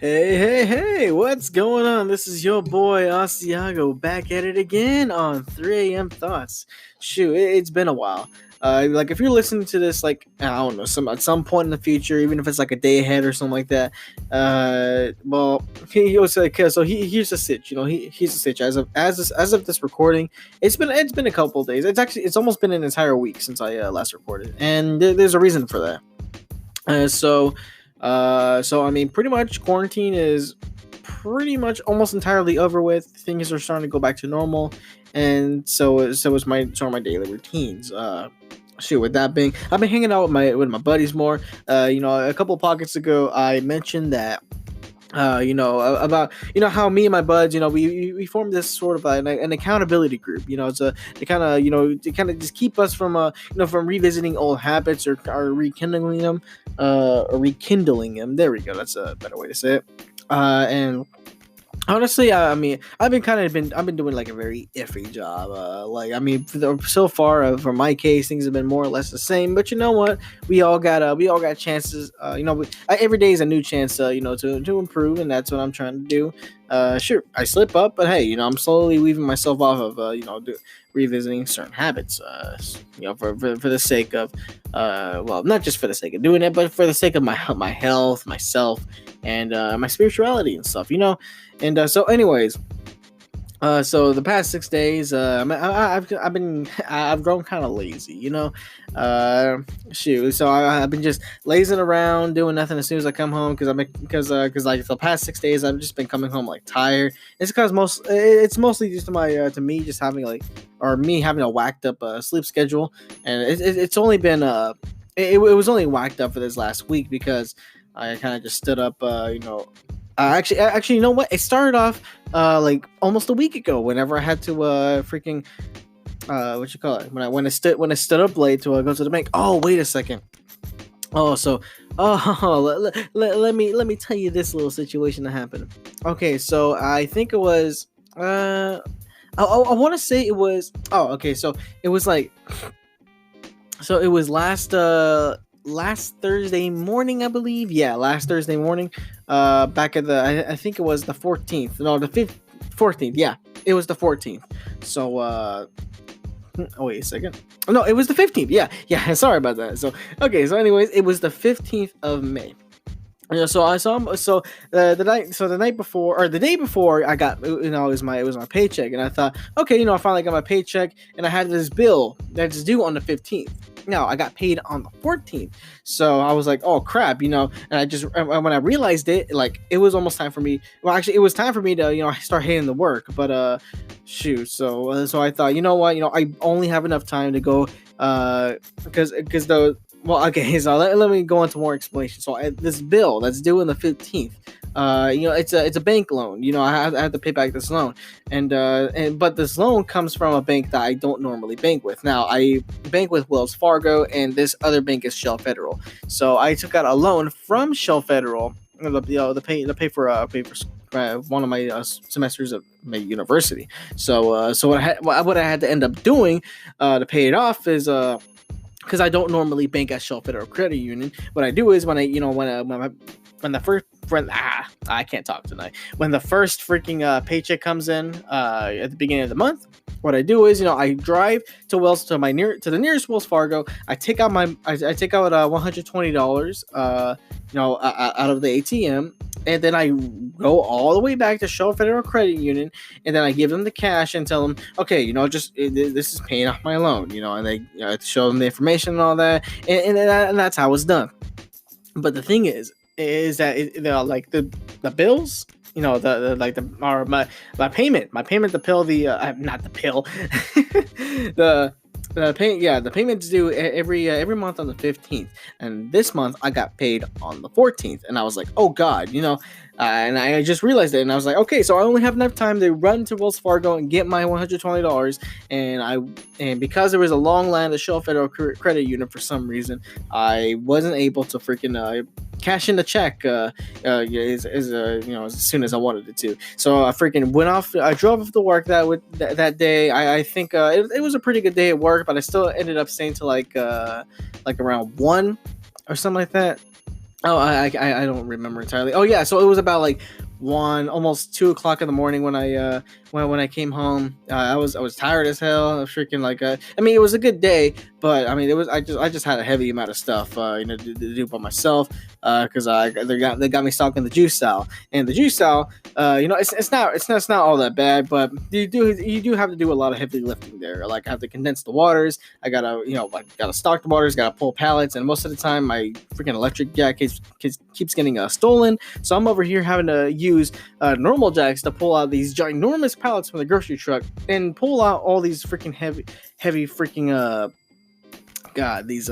Hey, what's going on? This is your boy Asiago back at it again on 3 a.m. Thoughts. Shoot, it's been a while. Like if you're listening to this, like I don't know, at some point in the future, even if it's like a day ahead or something like that. Well, he was like, so here's the sitch. He's the sitch. As of this recording, it's been a couple of days. It's almost been an entire week since I last recorded, and there's a reason for that. So I mean, pretty much quarantine is pretty much almost entirely over with. Things are starting to go back to normal, and so is my daily routines. Shoot, with that being, I've been hanging out with my buddies more. A couple of pockets ago, I mentioned that. About how me and my buds, we formed this sort of an accountability group. To kind of just keep us from revisiting old habits or rekindling them. There we go. That's a better way to say it. And honestly, I mean, I've been doing like a very iffy job. So far, for my case, things have been more or less the same. But you know what? We all got chances. Every day is a new chance. To improve, and that's what I'm trying to do. Sure, I slip up, but hey, I'm slowly weaving myself off of revisiting certain habits. For the sake of, not just for the sake of doing it, but for the sake of my health, myself, and my spirituality and stuff. So anyways, so the past 6 days, I've grown kind of lazy, So I've been just lazing around, doing nothing as soon as I come home because like the past 6 days I've just been coming home like tired. It's because it's mostly just to me just having me having a whacked up sleep schedule, and it's only been it was only whacked up for this last week because I kind of just stood up, Actually, you know what? It started off like almost a week ago. Whenever I had to freaking what you call it? When I stood up late to go to the bank. Oh, wait a second. Let me tell you this little situation that happened. Okay, so I think it was I want to say it was. Oh, okay. So it was last Thursday morning, I believe. Yeah, last Thursday morning. Back at I think it was the 14th. No, the 14th. Yeah, it was the 14th. So, wait a second. No, it was the 15th. Yeah. Sorry about that. So, okay. So, anyways, it was the 15th of May. So I saw him. So the night before, or the day before, I got it was my paycheck, and I thought, okay, I finally got my paycheck, and I had this bill that's due on the 15th. Now I got paid on the 14th, so I was like, "Oh crap," and when I realized it, like it was almost time for me. Well, actually, it was time for me to start hitting the work. But shoot, so I thought, you know what, I only have enough time to go, because the well, okay, so let me go into more explanation. So this bill that's due on the 15th. It's a bank loan. I have to pay back this loan, but this loan comes from a bank that I don't normally bank with. Now I bank with Wells Fargo, and this other bank is Shell Federal. So I took out a loan from Shell Federal, to pay for one of my semesters at my university. So what I had to end up doing to pay it off is because I don't normally bank at Shell Federal Credit Union. What I do is when I can't talk tonight. When the first freaking paycheck comes in at the beginning of the month, what I do is, I drive to the nearest Wells Fargo. I take out $120, out of the ATM, and then I go all the way back to Shell Federal Credit Union, and then I give them the cash and tell them, okay, this is paying off my loan, and they show them the information and all that, and that's how it's done. But the thing is that like the bills, my payment to pill not the pill, the payment's due every month on the 15th, and this month I got paid on the 14th, and I was like, oh god, and I just realized it, and I was like, okay, so I only have enough time to run to Wells Fargo and get my $120, and because there was a long line at Shell Federal Credit Union for some reason, I wasn't able to freaking cash in the check as soon as I wanted it to. So I freaking went off. I drove off to work that day. I think it was a pretty good day at work, but I still ended up staying to like around 1 or something like that. Oh, I don't remember entirely. Oh yeah, so it was about like 1, almost 2 o'clock in the morning when I came home. I was tired as hell. I was freaking like I mean, it was a good day, but I mean, it was I just had a heavy amount of stuff to do by myself because they got me stuck in the juice style, and the juice style it's not all that bad, but you do have to do a lot of heavy lifting there. Like I have to condense the waters. I gotta gotta stock the waters, gotta pull pallets, and most of the time my freaking electric jack keeps getting stolen. So I'm over here having to use normal jacks to pull out these ginormous pallets from the grocery truck and pull out all these freaking heavy freaking God, these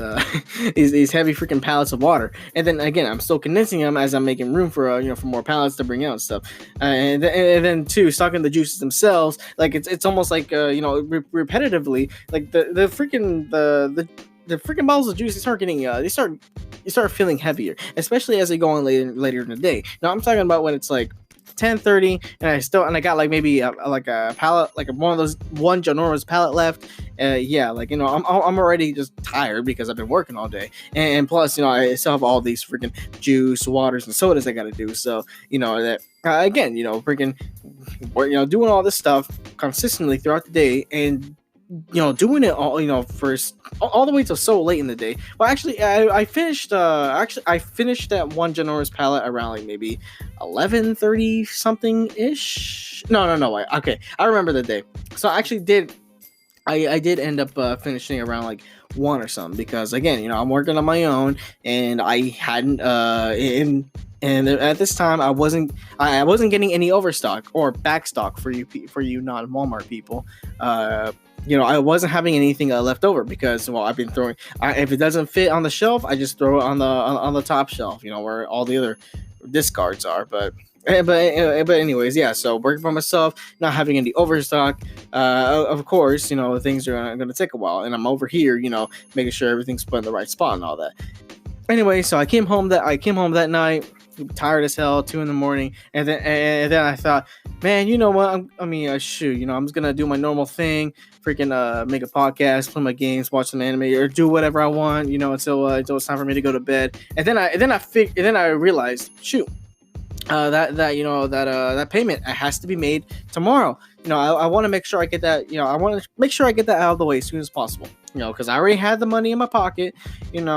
these heavy freaking pallets of water, and then again, I'm still condensing them as I'm making room for for more pallets to bring out and stuff, and then too, stocking the juices themselves, like it's almost like repetitively, like the freaking bottles of juice, they start getting you start feeling heavier, especially as they go on later in the day. Now I'm talking about when it's like 10:30 and I got like maybe like a pallet, like one of those one ginormous pallet left. Yeah, like I'm already just tired because I've been working all day, and plus I still have all these freaking juice, waters, and sodas I got to do. So that again, freaking doing all this stuff consistently throughout the day, and doing it first all the way till so late in the day. Well, actually, I finished that one ginormous pallet around like maybe 11:30 something ish. No. Okay, I remember the day. So I actually did. I did end up finishing around like 1 or something because again, I'm working on my own, and I hadn't and at this time I wasn't getting any overstock or backstock for you non Walmart people. I wasn't having anything left over because I've been throwing. If it doesn't fit on the shelf, I just throw it on the top shelf. Where all the other discards are. But anyways, yeah. So working for myself, not having any overstock. Of course, things are going to take a while, and I'm over here, making sure everything's put in the right spot and all that. Anyway, so I came home that night, tired as hell, 2 a.m, and then I thought, man, you know what? Shoot, I'm just gonna do my normal thing, freaking make a podcast, play my games, watch some anime, or do whatever I want, until it's time for me to go to bed. And then I realized, shoot, that payment has to be made tomorrow. I want to make sure I get that. I want to make sure I get that out of the way as soon as possible. Because I already had the money in my pocket. And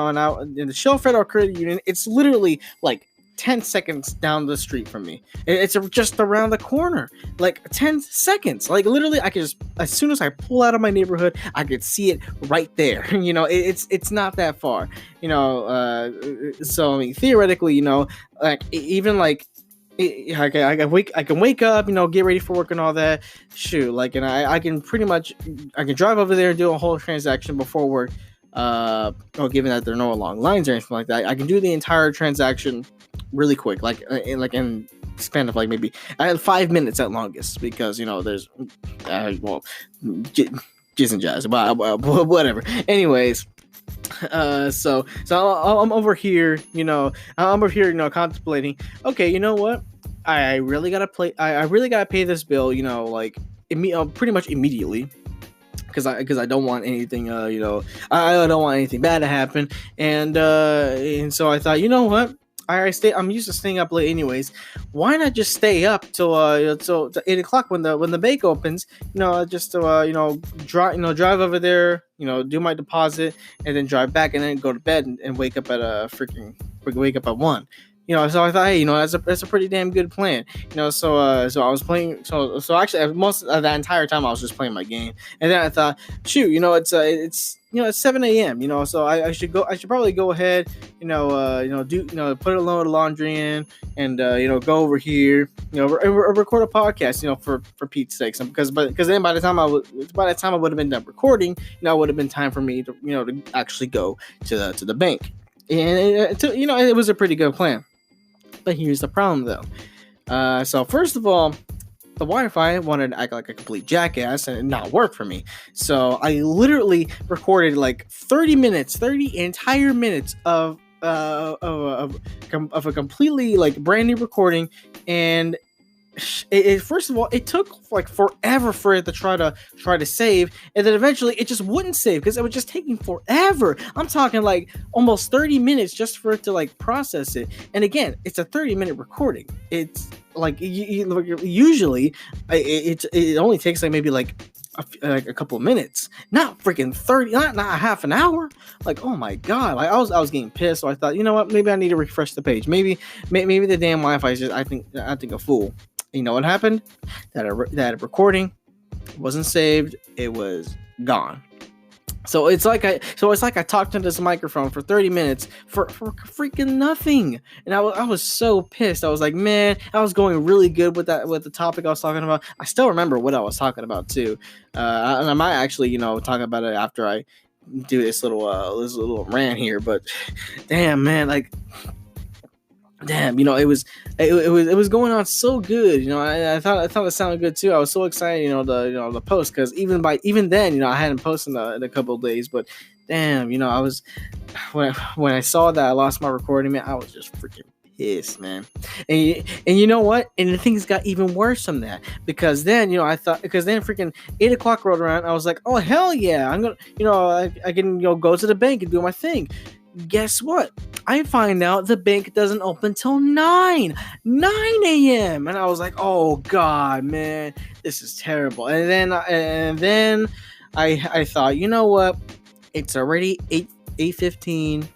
in the Shell Federal Credit Union, it's literally like 10 seconds down the street from me. It's just around the corner, like 10 seconds. Like literally, I could just, as soon as I pull out of my neighborhood, I could see it right there. It's not that far. So I mean, theoretically, like even like. I can wake up, get ready for work and all that. Shoot, like, and I can pretty much, I can drive over there and do a whole transaction before work. Given that there are no long lines or anything like that, I can do the entire transaction really quick, like in span of like maybe 5 minutes at longest, because there's jizz and jazz, but whatever. Anyways. So I'm over here, contemplating. Okay, you know what? I really gotta pay this bill, pretty much immediately, because I don't want anything, I don't want anything bad to happen, and so I thought, you know what? I'm used to staying up late anyways. Why not just stay up till 8 o'clock when the bank opens? Just to drive over there, do my deposit, and then drive back, and then go to bed and wake up at 1. So I thought, hey, that's a pretty damn good plan. So I was playing. So actually, most of that entire time I was just playing my game, and then I thought, shoot, it's 7 a.m. So I should probably go ahead, put a load of laundry in, and go over here, record a podcast, for Pete's sake, because then by the time I would have been done recording, it would have been time for me to to actually go to the bank, and it was a pretty good plan. But here's the problem, though. So first of all, the Wi-Fi wanted to act like a complete jackass and not work for me. So I literally recorded like 30 entire minutes of a completely like brand new recording, and first of all, it took like forever for it to try to save, and then eventually it just wouldn't save because it was just taking forever. I'm talking like almost 30 minutes just for it to like process it. And again, it's a 30-minute recording. It's like usually it only takes like maybe like a couple of minutes, not freaking 30, not half an hour. Like, oh my god, like I was getting pissed. So I thought, you know what, maybe I need to refresh the page. Maybe the damn Wi-Fi is just I think a fool. You know what happened? That recording wasn't saved. It was gone. So it's like I talked into this microphone for 30 minutes for freaking nothing. And I was so pissed. I was like, man, I was going really good with the topic I was talking about. I still remember what I was talking about too. And I might actually, talk about it after I do this little rant here. But damn, man, like, damn, it was going on so good. I thought it sounded good too. I was so excited, the post, because even then, I hadn't posted in a couple of days. But damn, I was when I saw that I lost my recording, man, I was just freaking pissed, man. And you know what? And the things got even worse from that, because then freaking 8 o'clock rolled around. I was like, oh hell yeah, I'm gonna I can go to the bank and do my thing. Guess what? I find out the bank doesn't open till 9 a.m. And I was like, oh god, man, this is terrible. And then I thought, you know what? It's already 8:15,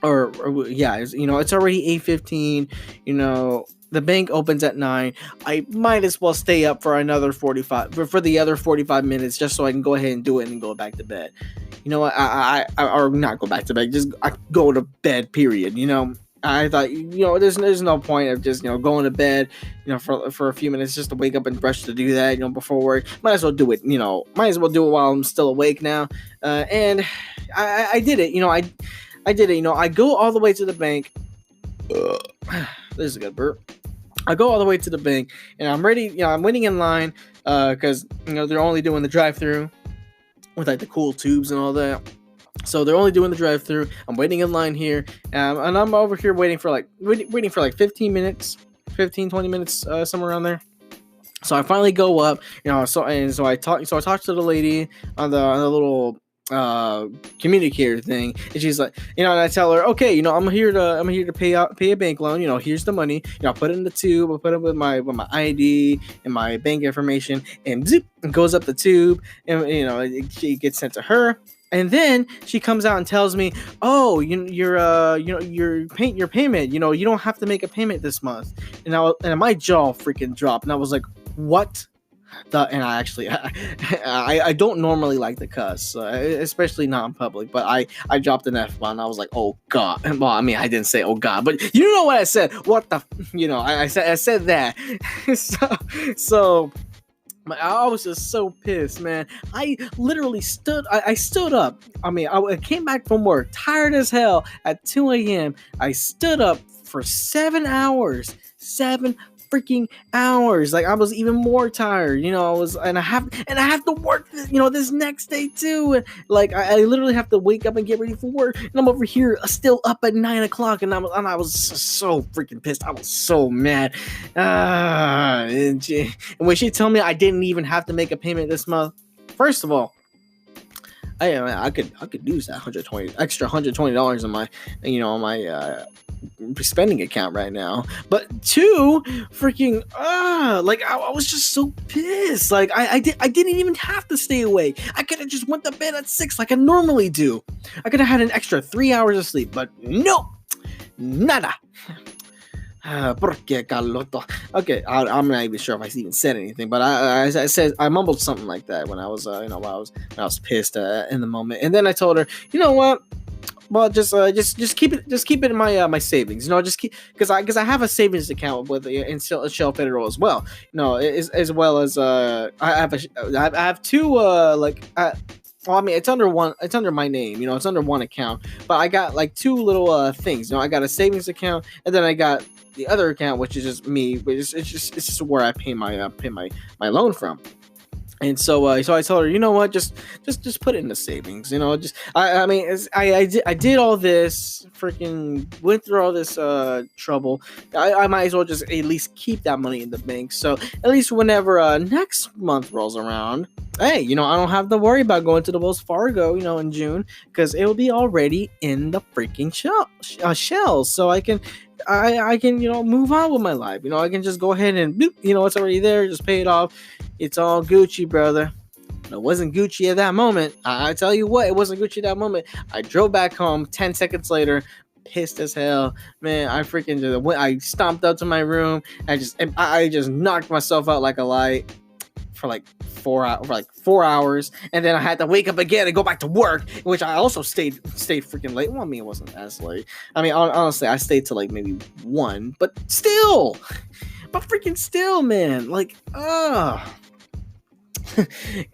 or yeah, it's already 8:15. The bank opens at 9. I might as well stay up for another 45 for the other 45 minutes just so I can go ahead and do it and go back to bed. You know what? I or not go back to bed. Just go to bed. Period. I thought, there's no point of just going to bed, for a few minutes just to wake up and brush to do that, before work. Might as well do it. Might as well do it while I'm still awake now. And I did it. I did it. I go all the way to the bank. This is a good burp. I go all the way to the bank and I'm ready. I'm waiting in line because they're only doing the drive-through with like the cool tubes and all that. So they're only doing the drive-through. I'm waiting in line here, and I'm over here waiting for like 15 minutes, 20 minutes, somewhere around there. So I finally go up, So I talk to the lady on the little communicator thing, and she's like, and I tell her, okay, I'm here to pay a bank loan. Here's the money. I put it in the tube. I put it with my ID and my bank information, and zip, it goes up the tube, and she gets sent to her. And then she comes out and tells me, "Oh, your payment. You don't have to make a payment this month." And my jaw freaking dropped, and I was like, "What?" And I don't normally like to cuss, especially not in public. But I dropped an F-bomb. I was like, "Oh God!" Well, I mean, I didn't say "Oh God," but you know what I said. What the? I said that. so. I was just so pissed, man. I literally stood up. I mean, I came back from work tired as hell at 2 a.m. I stood up for 7 hours. 7 freaking hours. Like, I was even more tired, I have to work, this next day too. Like, I literally have to wake up and get ready for work, and I'm over here still up at 9 o'clock, and I was so freaking pissed. I was so mad. And when she told me I didn't even have to make a payment this month, first of all, I could use that $120 on my on my spending account right now. But two, freaking like I was just so pissed. Like I didn't even have to stay awake. I could have just went to bed at 6 like I normally do. I could have had an extra 3 hours of sleep, but no, nada. Porque Carlotto. Okay, I'm not even sure if I even said anything, but I mumbled something like that when I was when I was pissed in the moment. And then I told her, you know what? Well, just keep it in my savings. Just keep, because I have a savings account with in Shell Federal as well. As well as I have two well, I mean, it's under my name, it's under one account, but I got like two little things. I got a savings account, and then I got the other account, which is just me, but it's just where I pay my loan from. And so I told her, you know what, just put it in the savings. Just I mean, I did all this, freaking went through all this trouble. I might as well just at least keep that money in the bank. So at least whenever next month rolls around, hey, I don't have to worry about going to the Wells Fargo, in June, because it will be already in the freaking shells. So I can move on with my life. I can just go ahead and boop, it's already there, just pay it off. It's all Gucci, brother. It wasn't Gucci at that moment. I tell you what, it wasn't Gucci at that moment. I drove back home 10 seconds later, pissed as hell. Man, I stomped up to my room. I just knocked myself out like a light for like 4 hours, and then I had to wake up again and go back to work, which I also stayed freaking late. Well, I mean, it wasn't as late. I mean, honestly, I stayed till like maybe 1, but still, man, like,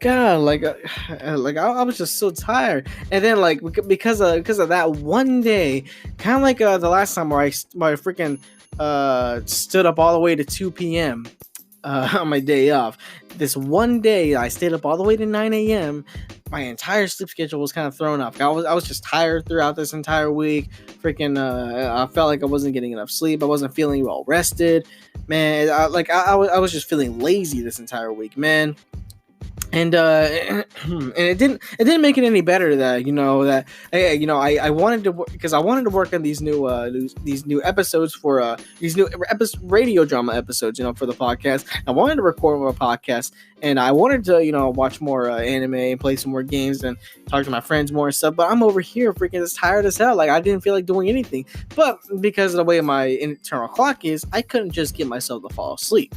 God, like I was just so tired, and then like because of that one day, kind of like the last time where I freaking stood up all the way to 2 p.m. On my day off. This one day, I stayed up all the way to 9 a.m. My entire sleep schedule was kind of thrown off. I was just tired throughout this entire week. Freaking, I felt like I wasn't getting enough sleep. I wasn't feeling well rested, man. I was just feeling lazy this entire week, man. And and it didn't make it any better that I wanted to because I wanted to work on these new episodes for these new radio drama episodes for the podcast. I wanted to record more podcasts, and I wanted to watch more anime and play some more games and talk to my friends more and stuff. But I'm over here freaking just tired as hell. Like, I didn't feel like doing anything. But because of the way my internal clock is, I couldn't just get myself to fall asleep.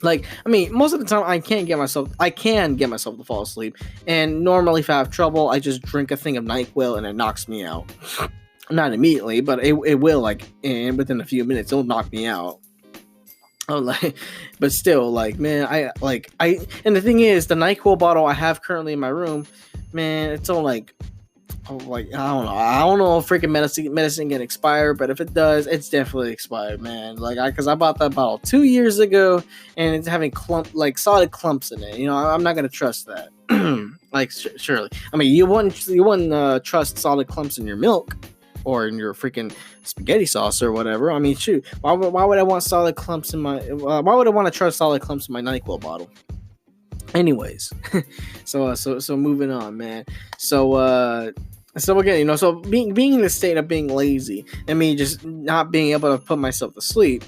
Like, I mean, most of the time I can get myself to fall asleep. And normally if I have trouble, I just drink a thing of NyQuil and it knocks me out. Not immediately, but it will, like, and within a few minutes, it'll knock me out. But still, like, man, and the thing is, the NyQuil bottle I have currently in my room, man, it's all like, I don't know if freaking medicine can expire, but if it does, it's definitely expired, man. Because I bought that bottle 2 years ago, and it's having solid clumps in it. I'm not gonna trust that. Surely, I mean, you wouldn't trust solid clumps in your milk or in your freaking spaghetti sauce or whatever. I mean, shoot, why would I want solid clumps in my? Why would I want to trust solid clumps in my NyQuil bottle? Anyways, so moving on, man. So again, so being in the state of being lazy and me just not being able to put myself to sleep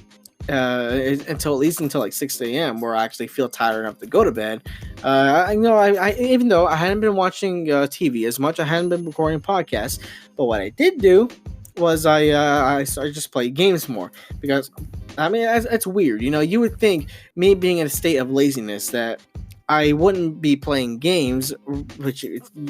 until like 6 a.m. where I actually feel tired enough to go to bed. I even though I hadn't been watching TV as much, I hadn't been recording podcasts, but what I did do was I started just playing games more, because I mean, it's weird. You would think me being in a state of laziness that I wouldn't be playing games, which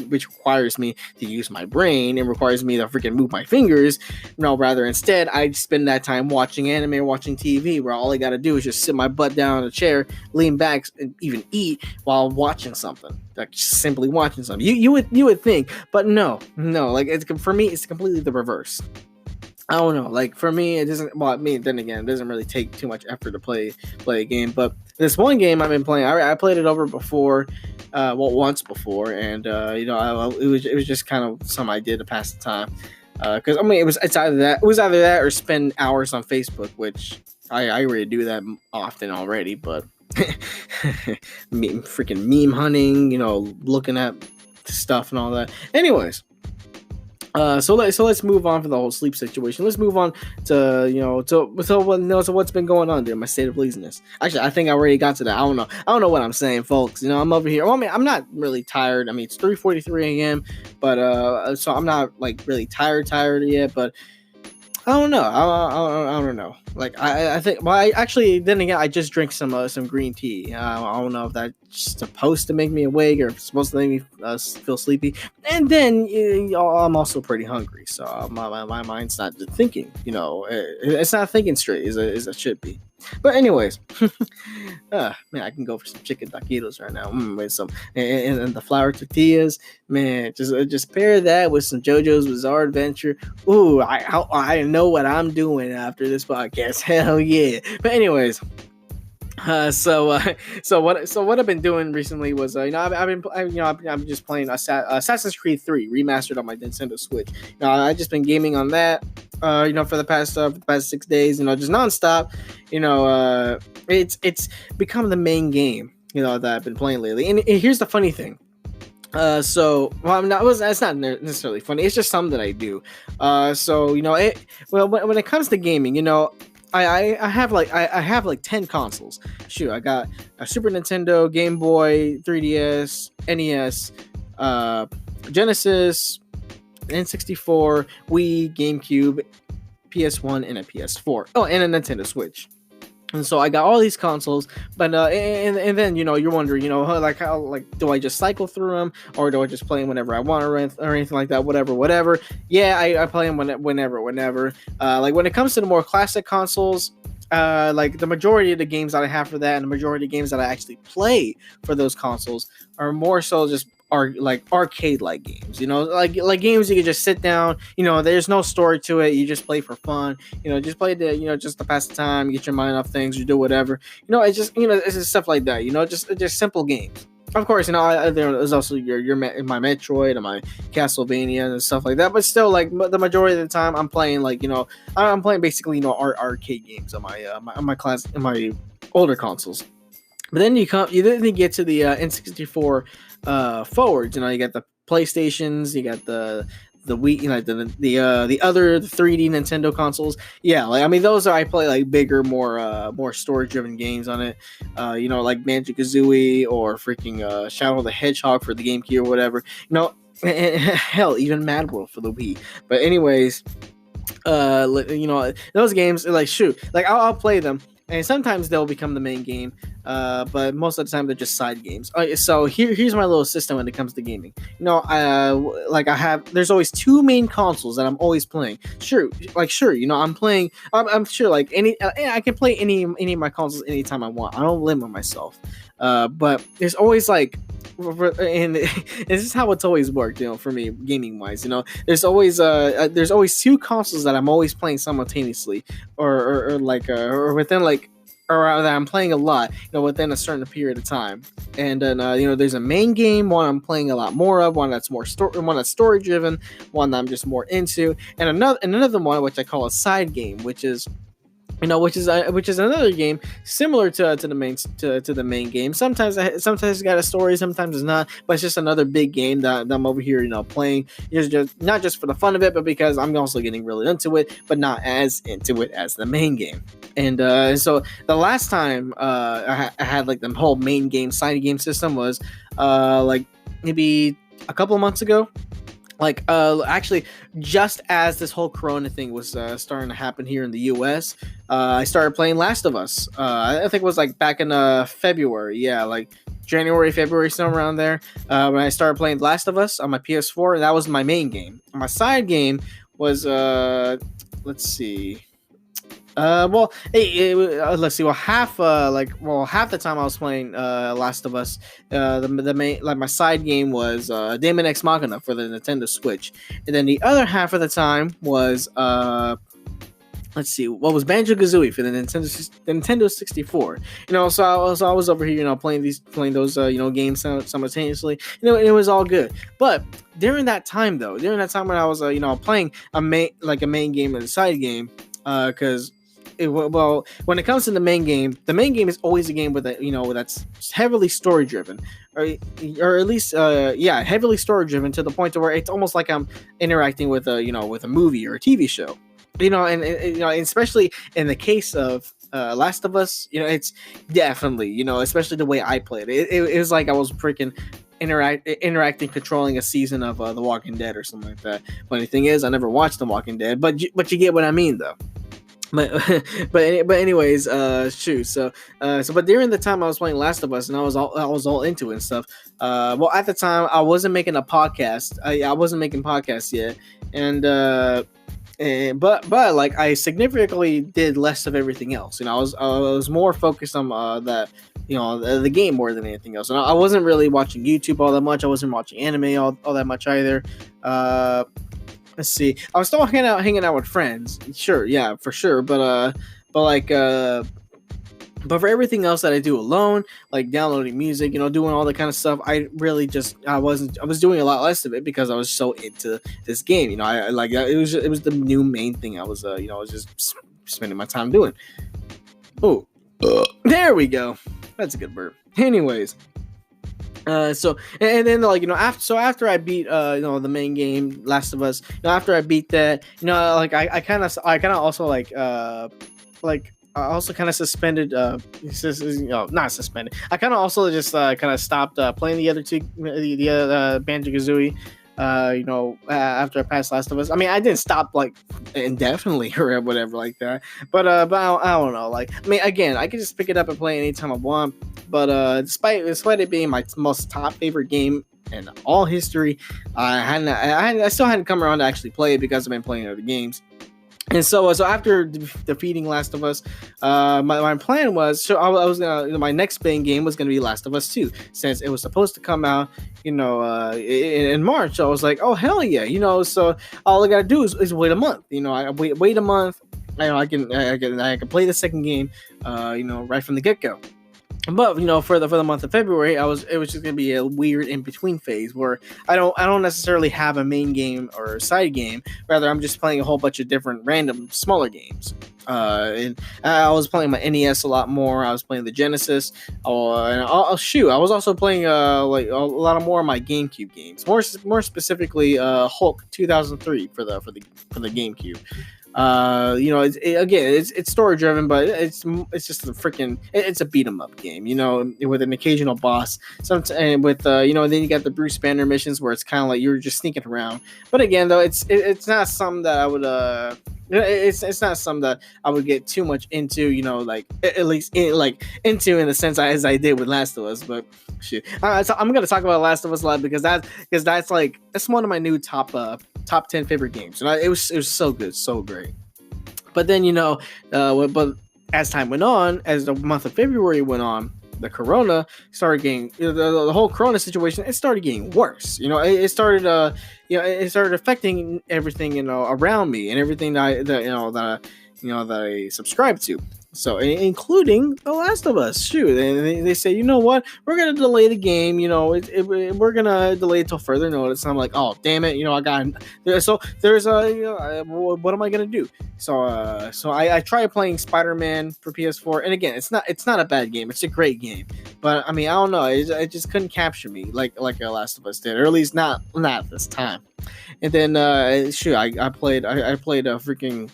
requires me to use my brain and requires me to freaking move my fingers. No, rather instead, I spend that time watching anime or watching TV, where all I gotta do is just sit my butt down in a chair, lean back, and even eat while watching something. Like, simply watching something. You would think, but no. Like, for me, it's completely the reverse. I don't know. Like, for me, it doesn't. Well, I mean, then again, it doesn't really take too much effort to play a game. But this one game I've been playing, I played it over before, once before, and it was just kind of something I did to pass the time. Because I mean, it's either that or spend hours on Facebook, which I already do that often already. But freaking meme hunting, looking at stuff and all that. Anyways. So let's move on from the whole sleep situation. Let's move on to what's been going on during my state of laziness. Actually, I think I already got to that. I don't know what I'm saying, folks. I'm over here. Well, I mean, I'm not really tired. I mean, it's 3:43 a.m. But so I'm not like really tired yet. But I don't know. I don't know. Like, I think. Well, then again, I just drank some green tea. I don't know if that's supposed to make me awake or if it's supposed to make me feel sleepy. And then I'm also pretty hungry, so my mind's not thinking. It's not thinking straight as it should be. But anyways, man, I can go for some chicken taquitos right now with some and the flour tortillas. Man, just pair that with some JoJo's Bizarre Adventure. Ooh, I know what I'm doing after this podcast. Hell yeah! But anyways, So what I've been doing recently was I'm just playing Assassin's Creed 3 remastered on my Nintendo Switch. I've just been gaming on that. For the past 6 days. Just nonstop. It's become the main game. That I've been playing lately. And here's the funny thing. That's not necessarily funny. It's just something that I do. When it comes to gaming, I have like 10 consoles. Shoot, I got a Super Nintendo, Game Boy, 3DS, NES, Genesis, N64, Wii, GameCube, PS1, and a PS4. Oh, and a Nintendo Switch. And so I got all these consoles, but and then you're wondering, how do I just cycle through them, or do I just play them whenever I want, or anything like that, whatever. Yeah, I play them whenever. Like when it comes to the more classic consoles, like the majority of the games that I have for that, and the majority of games that I actually play for those consoles are more so just like arcade-like games, like games you can just sit down. There's no story to it. You just play for fun. Just play just to pass the time, get your mind off things, you do whatever. It's just stuff like that. Just simple games. Of course, there's also my Metroid and my Castlevania and stuff like that. But still, like the majority of the time, I'm playing I'm playing basically arcade games on my older consoles. But then you get to the N64 forwards. You got the PlayStations, you got the Wii, the other 3D Nintendo consoles. Yeah, those I play like bigger, more story driven games on it. Like Banjo-Kazooie or freaking Shadow the Hedgehog for the GameCube or whatever. Hell, even Mad World for the Wii. But anyways, those games, like shoot, like I'll play them. And sometimes they'll become the main game, but most of the time they're just side games. So here's my little system when it comes to gaming. There's always two main consoles that I'm always playing. Sure, I'm playing. I'm sure like I can play any of my consoles anytime I want. I don't limit myself. But there's always like, and this is how it's always worked, for me, gaming wise. There's always two consoles that I'm always playing simultaneously, or within or that I'm playing a lot, within a certain period of time. And then there's a main game, one I'm playing a lot more of, one that's one that's story driven, one that I'm just more into, and another one which I call a side game, which is another game similar to the main game. Sometimes it's got a story, sometimes it's not, but it's just another big game that I'm over here, playing. Just not just for the fun of it, but because I'm also getting really into it, but not as into it as the main game. And so the last time I had like the whole main game side game system was like maybe a couple of months ago. Actually, just as this whole Corona thing was starting to happen here in the U.S., I started playing Last of Us. I think it was like back in February, yeah, like January, February, somewhere around there. When I started playing Last of Us on my PS4, and that was my main game. My side game was let's see. Let's see. Half the time I was playing Last of Us, the main, like my side game was Daemon X Machina for the Nintendo Switch, and then the other half of the time was let's see, what was Banjo-Kazooie for the Nintendo 64. So I was over here, playing those games simultaneously. And it was all good. But during that time when I was playing a main game and a side game, because when it comes to the main game is always a game with that's heavily story driven, or at least heavily story driven, to the point to where it's almost like I'm interacting with a movie or a TV show. And especially in the case of Last of Us, it's definitely, especially the way I played it. It was like I was freaking interacting, controlling a season of The Walking Dead or something like that. Funny thing is, I never watched The Walking Dead, but you get what I mean, though. But anyways, shoot. So but during the time I was playing Last of Us, and I was all into it and stuff. At the time I wasn't making a podcast. I wasn't making podcasts yet, and but like I significantly did less of everything else. I was more focused on that. The game more than anything else. And I wasn't really watching YouTube all that much. I wasn't watching anime all that much either. Let's see. I was still hanging out with friends. Sure, yeah, for sure. But like But for everything else that I do alone, like downloading music, doing all that kind of stuff, I really I was doing a lot less of it because I was so into this game. I like it was the new main thing I was I was just spending my time doing. Oh, there we go. That's a good burp. Anyways, so and then like after I beat the main game Last of Us, after I beat that, like I kind of also like I also kind of suspended not suspended, I kind of also just kind of stopped playing the other two, the other Banjo-Kazooie, after I passed Last of Us. I mean, I didn't stop like indefinitely or whatever like that, but I don't know, like, I mean, again, I can just pick it up and play anytime I want, but despite it being my most top favorite game in all history, I still hadn't come around to actually play it because I've been playing other games. And so after defeating Last of Us, my plan was, so I was gonna, my next main game was gonna be Last of Us 2, since it was supposed to come out, in March. So I was like, oh hell yeah, so all I gotta do is wait a month. I wait a month. I can play the second game, right from the get go. But for the month of February, it was just gonna be a weird in between phase where I don't necessarily have a main game or a side game. Rather, I'm just playing a whole bunch of different random smaller games. And I was playing my NES a lot more. I was playing the Genesis. I was also playing like a lot of more of my GameCube games. More specifically, Hulk 2003 for the GameCube. It's story driven, but it's just it's a beat 'em up game, with an occasional boss. Sometimes with then you got the Bruce Banner missions where it's kind of like you're just sneaking around. But again, though, it's not something that I would it's not something that I would get too much into, like at least into in the sense as I did with Last of Us. But shit, so I'm gonna talk about Last of Us a lot because that's one of my new top 10 favorite games, and it was so good, so great. But then but as time went on, as the month of February went on, the Corona started getting the whole Corona situation. It started getting worse. It started it started affecting everything around me and everything that I subscribe to. So, including The Last of Us. Shoot, and they say, you know what? We're gonna delay the game. We're gonna delay it till further notice. And I'm like, oh damn it! I got so there's what am I gonna do? So I tried playing Spider-Man for PS4, and again, it's not a bad game. It's a great game, but I mean, I don't know. It just couldn't capture me like The Last of Us did, or at least not this time. And then I played a freaking.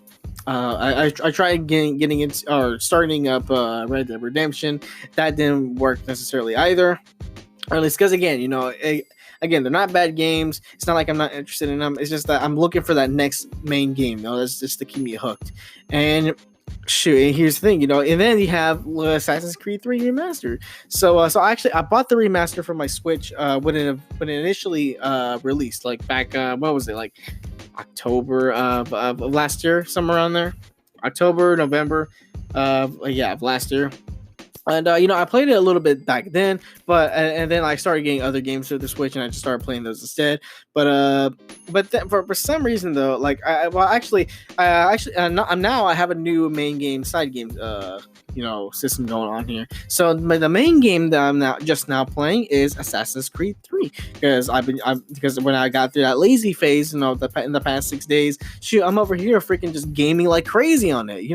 I tried getting it or starting up Red Dead Redemption. That didn't work necessarily either, or at least because again, they're not bad games. It's not like I'm not interested in them. It's just that I'm looking for that next main game. That's just to keep me hooked. And and here's the thing, and then you have Assassin's Creed 3 Remastered. So actually, I bought the remaster for my Switch when it initially released, like back what was it, like October of last year, somewhere around there, October, November, of last year. And I played it a little bit back then, but and then I started getting other games to the Switch, and I just started playing those instead. But then for some reason though, like now I have a new main game, side game, system going on here. So the main game that I'm now playing is Assassin's Creed 3 because because when I got through that lazy phase, in the past 6 days, I'm over here freaking just gaming like crazy on it.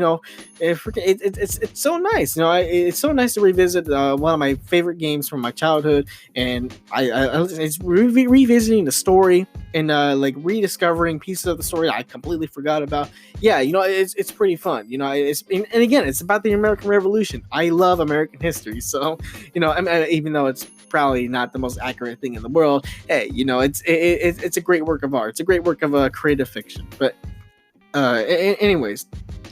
It's so nice. It's so nice to revisit one of my favorite games from my childhood, and it's revisiting the story and like rediscovering pieces of the story that I completely forgot about. Yeah, it's pretty fun. And again, it's about the American Revolution. I love American history, so I mean, even though it's probably not the most accurate thing in the world, hey, it's a great work of art. It's a great work of creative fiction. But anyways,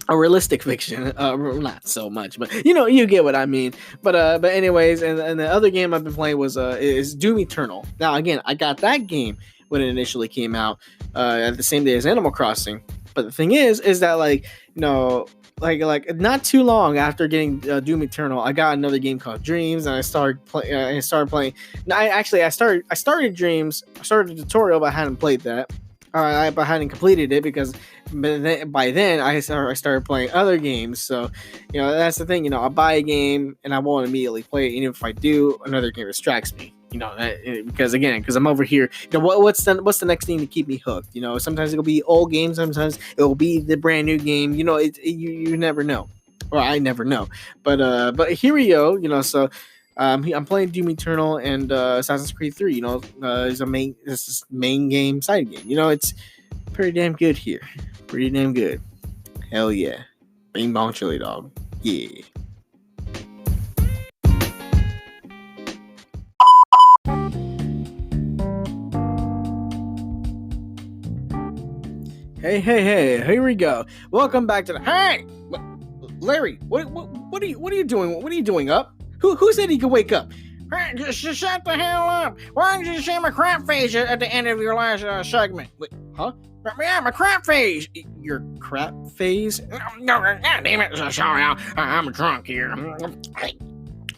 a realistic fiction, not so much, but you get what I mean. But anyways, and the other game I've been playing is Doom Eternal. Now again, I got that game when it initially came out at the same day as Animal Crossing. But the thing is that like not too long after getting Doom Eternal, I got another game called Dreams, and I started playing. No, I started Dreams. I started the tutorial, but I hadn't played that. I hadn't completed it because by then I started playing other games. So, that's the thing. I buy a game and I won't immediately play it. Even if I do, another game distracts me. Because I'm over here. What's the next thing to keep me hooked? Sometimes it'll be old games. Sometimes it'll be the brand new game. You never know, or I never know. But here we go. So. I'm playing Doom Eternal and Assassin's Creed 3. Is this main game, side game. It's pretty damn good here. Pretty damn good. Hell yeah. Bing bong chili dog. Yeah. Hey, here we go. Welcome back to the. Hey! Larry, what are you doing? What are you doing up? Who said he could wake up? Hey, just shut the hell up. Why did you say my crap face at the end of your last segment? Wait, huh? Yeah, my crap face. Your crap phase? No, damn it. Sorry, I'm drunk here. No,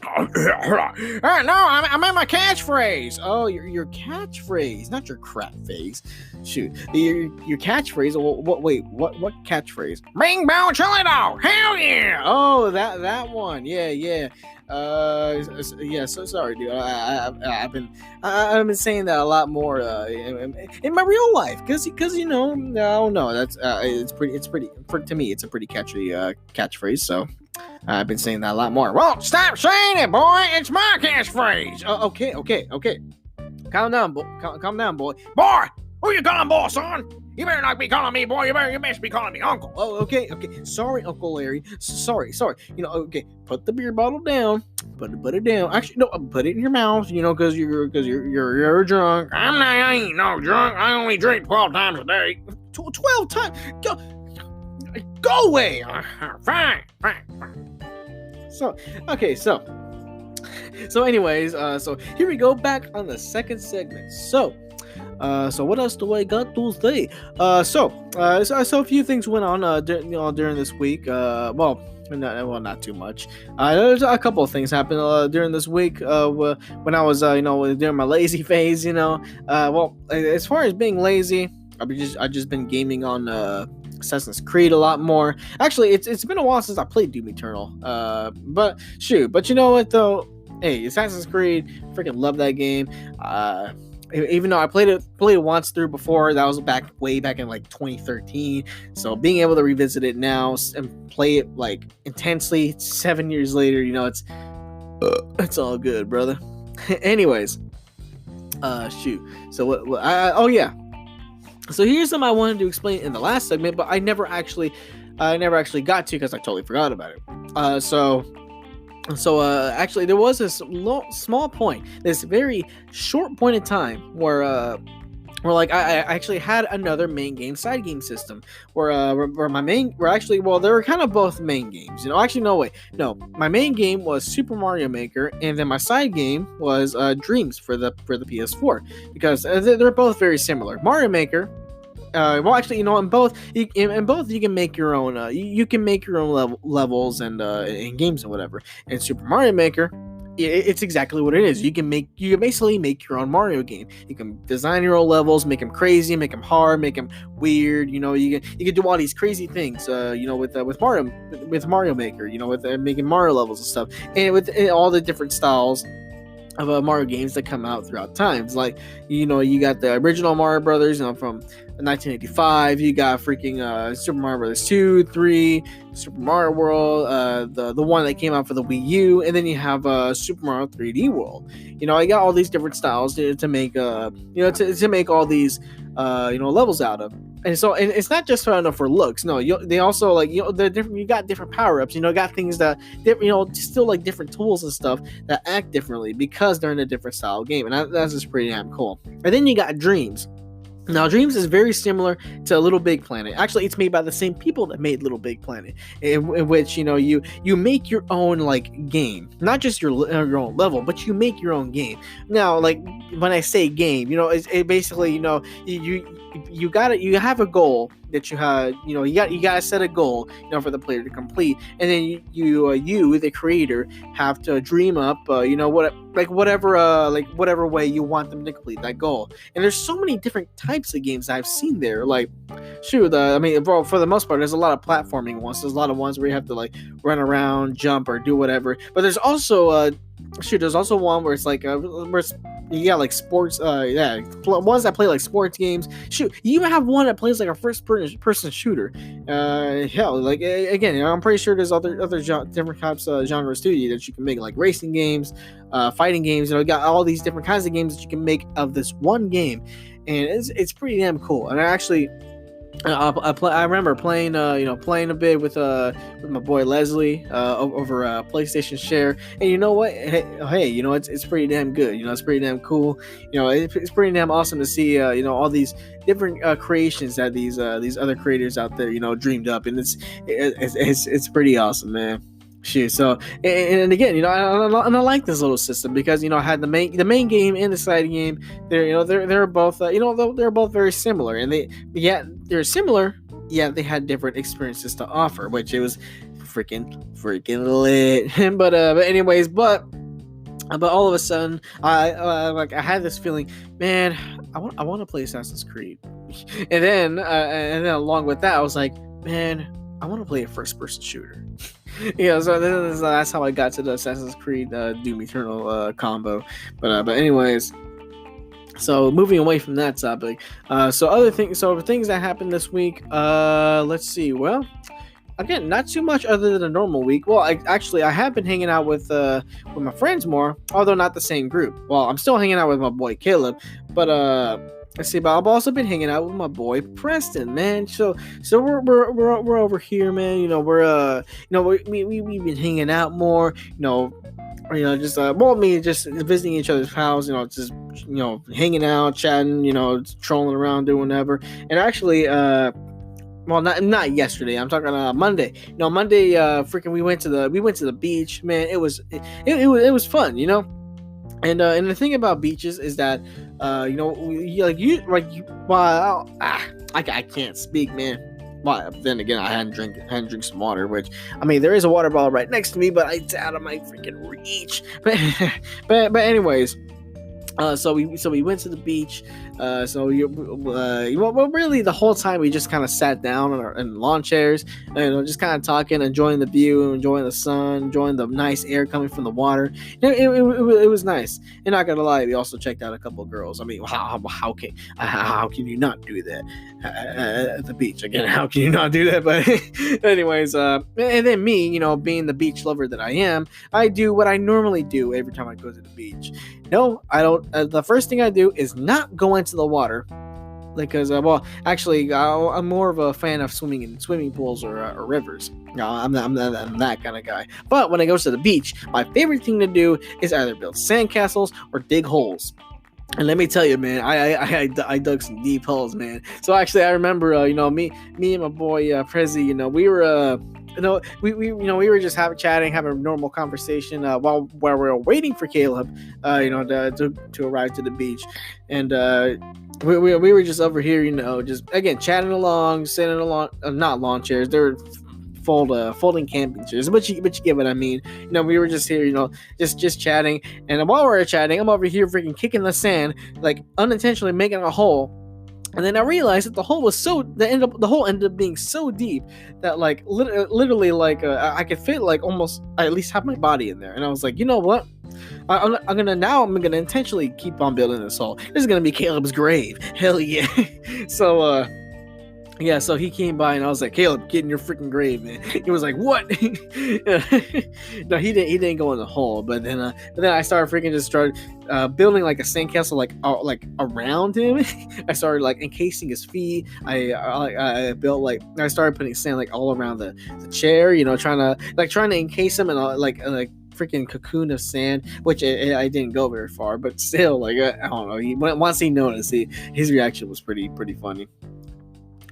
I'm in my catchphrase. Oh, your catchphrase, not your crap phase. Shoot, your catchphrase. What catchphrase? Bing bong chili dog. Hell yeah! Oh, that one. Yeah. Yeah. So sorry, dude. I've been saying that a lot more in my real life, because no, that's it's pretty to me. It's a pretty catchy catchphrase. So. I've been saying that a lot more. Well, stop saying it, boy. It's my catchphrase. Okay. Calm down, boy. Boy, who you calling boy, son? You better not be calling me boy. You best be calling me uncle. Oh, okay. Sorry, Uncle Larry. Sorry. Okay. Put the beer bottle down. Put it down. Actually, no. Put it in your mouth. Because you're drunk. I ain't no drunk. I only drink 12 times a day. 12 times. Go away. Fine. So anyways, so here we go, back on the second segment. So what else do I got to say? So a few things went on during this week. Not too much. There's a couple of things happened during this week when I was during my lazy phase. As far as being lazy, I've just been gaming on Assassin's Creed a lot more. Actually, it's been a while since I played Doom Eternal. But you know what though? Hey, Assassin's Creed, freaking love that game. Even though I played it once through before, that was way back in like 2013. So being able to revisit it now and play it like intensely 7 years later, it's all good, brother. Anyways, So what? Yeah. So here's something I wanted to explain in the last segment, but I never actually got to because I totally forgot about it. Actually, there was this small point, this very short point in time where I actually had another main game, side game system where my main, they were kind of both main games. My main game was Super Mario Maker, and then my side game was Dreams for the PS4, because they're both very similar. Mario Maker. In both you can make your own. You can make your own levels and games and whatever. In Super Mario Maker, it's exactly what it is. You can basically make your own Mario game. You can design your own levels, make them crazy, make them hard, make them weird. You can do all these crazy things. With Mario Maker. With making Mario levels and stuff, and with all the different styles of Mario games that come out throughout times. Like, you got the original Mario Brothers, from 1985. You got freaking Super Mario Brothers 2, 3, Super Mario World, the one that came out for the Wii U, and then you have Super Mario 3D World. I got all these different styles to make to make all these levels out of. And so, and it's not just for looks. No, they also they're different. You got different power ups. Got things that still like different tools and stuff that act differently because they're in a different style game, and that's just pretty damn cool. And then you got Dreams. Now, Dreams is very similar to Little Big Planet. Actually, it's made by the same people that made Little Big Planet, in which you make your own game, not just your own level, but you make your own game. Now, when I say game, it basically you have a goal that you have, you got to set a goal, for the player to complete, and then you the creator, have to dream up, whatever way you want them to complete that goal. And there's so many different types of games I've seen there. Like, shoot, bro, for the most part, there's a lot of platforming ones. There's a lot of ones where you have to like run around, jump, or do whatever. But there's also there's also one where it's like you got like sports, ones that play like sports games. Shoot, you even have one that plays like a first person shooter. Hell, like again, I'm pretty sure there's other different types of genres too that you can make, like racing games, fighting games. You got all these different kinds of games that you can make of this one game, and it's pretty damn cool. And I actually, I remember playing a bit with my boy Leslie over PlayStation Share, and you know what? Hey, it's pretty damn good. It's pretty damn cool. It's pretty damn awesome to see all these different creations that these other creators out there dreamed up, and it's pretty awesome, man. Shoot, so and again, I like this little system because I had the main game and the side game. They're both they're both very similar, and they're similar, yet they had different experiences to offer, which it was freaking lit. but anyways, but all of a sudden, I had this feeling, man, I want to play Assassin's Creed, and then along with that, I was like, man, I want to play a first-person shooter. So that's how I got to the Assassin's Creed Doom Eternal combo. But anyways, so moving away from that topic, so things that happened this week. Let's see. Well, again, not too much other than a normal week. Well, I have been hanging out with my friends more, although not the same group. Well, I'm still hanging out with my boy Caleb, but let's see. But I've also been hanging out with my boy Preston, man. So we're over here, man. We've been hanging out more. Just visiting each other's house. Just hanging out, chatting. Trolling around, doing whatever. And actually, well, not yesterday. I'm talking Monday. Monday. Freaking, we went to the beach, man. It was fun, And the thing about beaches is that I can't speak, man. But then again, I hadn't drink some water, which, I mean, there is a water bottle right next to me, but it's out of my freaking reach. But anyways, so we went to the beach. Really the whole time we just kind of sat down in lawn chairs, just kind of talking, enjoying the view, enjoying the sun, enjoying the nice air coming from the water. It was nice. And not gonna lie, we also checked out a couple of girls. I mean, how can you not do that at the beach? Again, how can you not do that? But anyways, and then me, being the beach lover that I am, I do what I normally do every time I go to the beach. No, I don't. The first thing I do is not go into the water, because actually, I'm more of a fan of swimming in swimming pools or rivers. I'm that kind of guy. But when I go to the beach, my favorite thing to do is either build sandcastles or dig holes. And let me tell you, man, I dug some deep holes, man. So actually, I remember, me and my boy Prezi, we were. We were just having a normal conversation while we were waiting for Caleb, to arrive to the beach, and we were just over here, just again chatting along, sitting along, not lawn chairs, they're folding camping chairs, but you get what I mean. We were just here, just chatting, and while we were chatting, I'm over here freaking kicking the sand, like unintentionally making a hole. And then I realized that the hole ended up being so deep that like literally like I could fit like almost at least half my body in there. And I was like, you know what? I'm gonna intentionally keep on building this hole. This is gonna be Caleb's grave. Hell yeah! So so he came by and I was like, Caleb, get in your freaking grave, man. He was like, what? No, he didn't go in the hole. But then I started building like a sandcastle like around him. I started like encasing his feet. I built I started putting sand like all around the chair. Trying to encase him in like freaking cocoon of sand, which I didn't go very far, but still, like I don't know. Once he noticed, his reaction was pretty funny.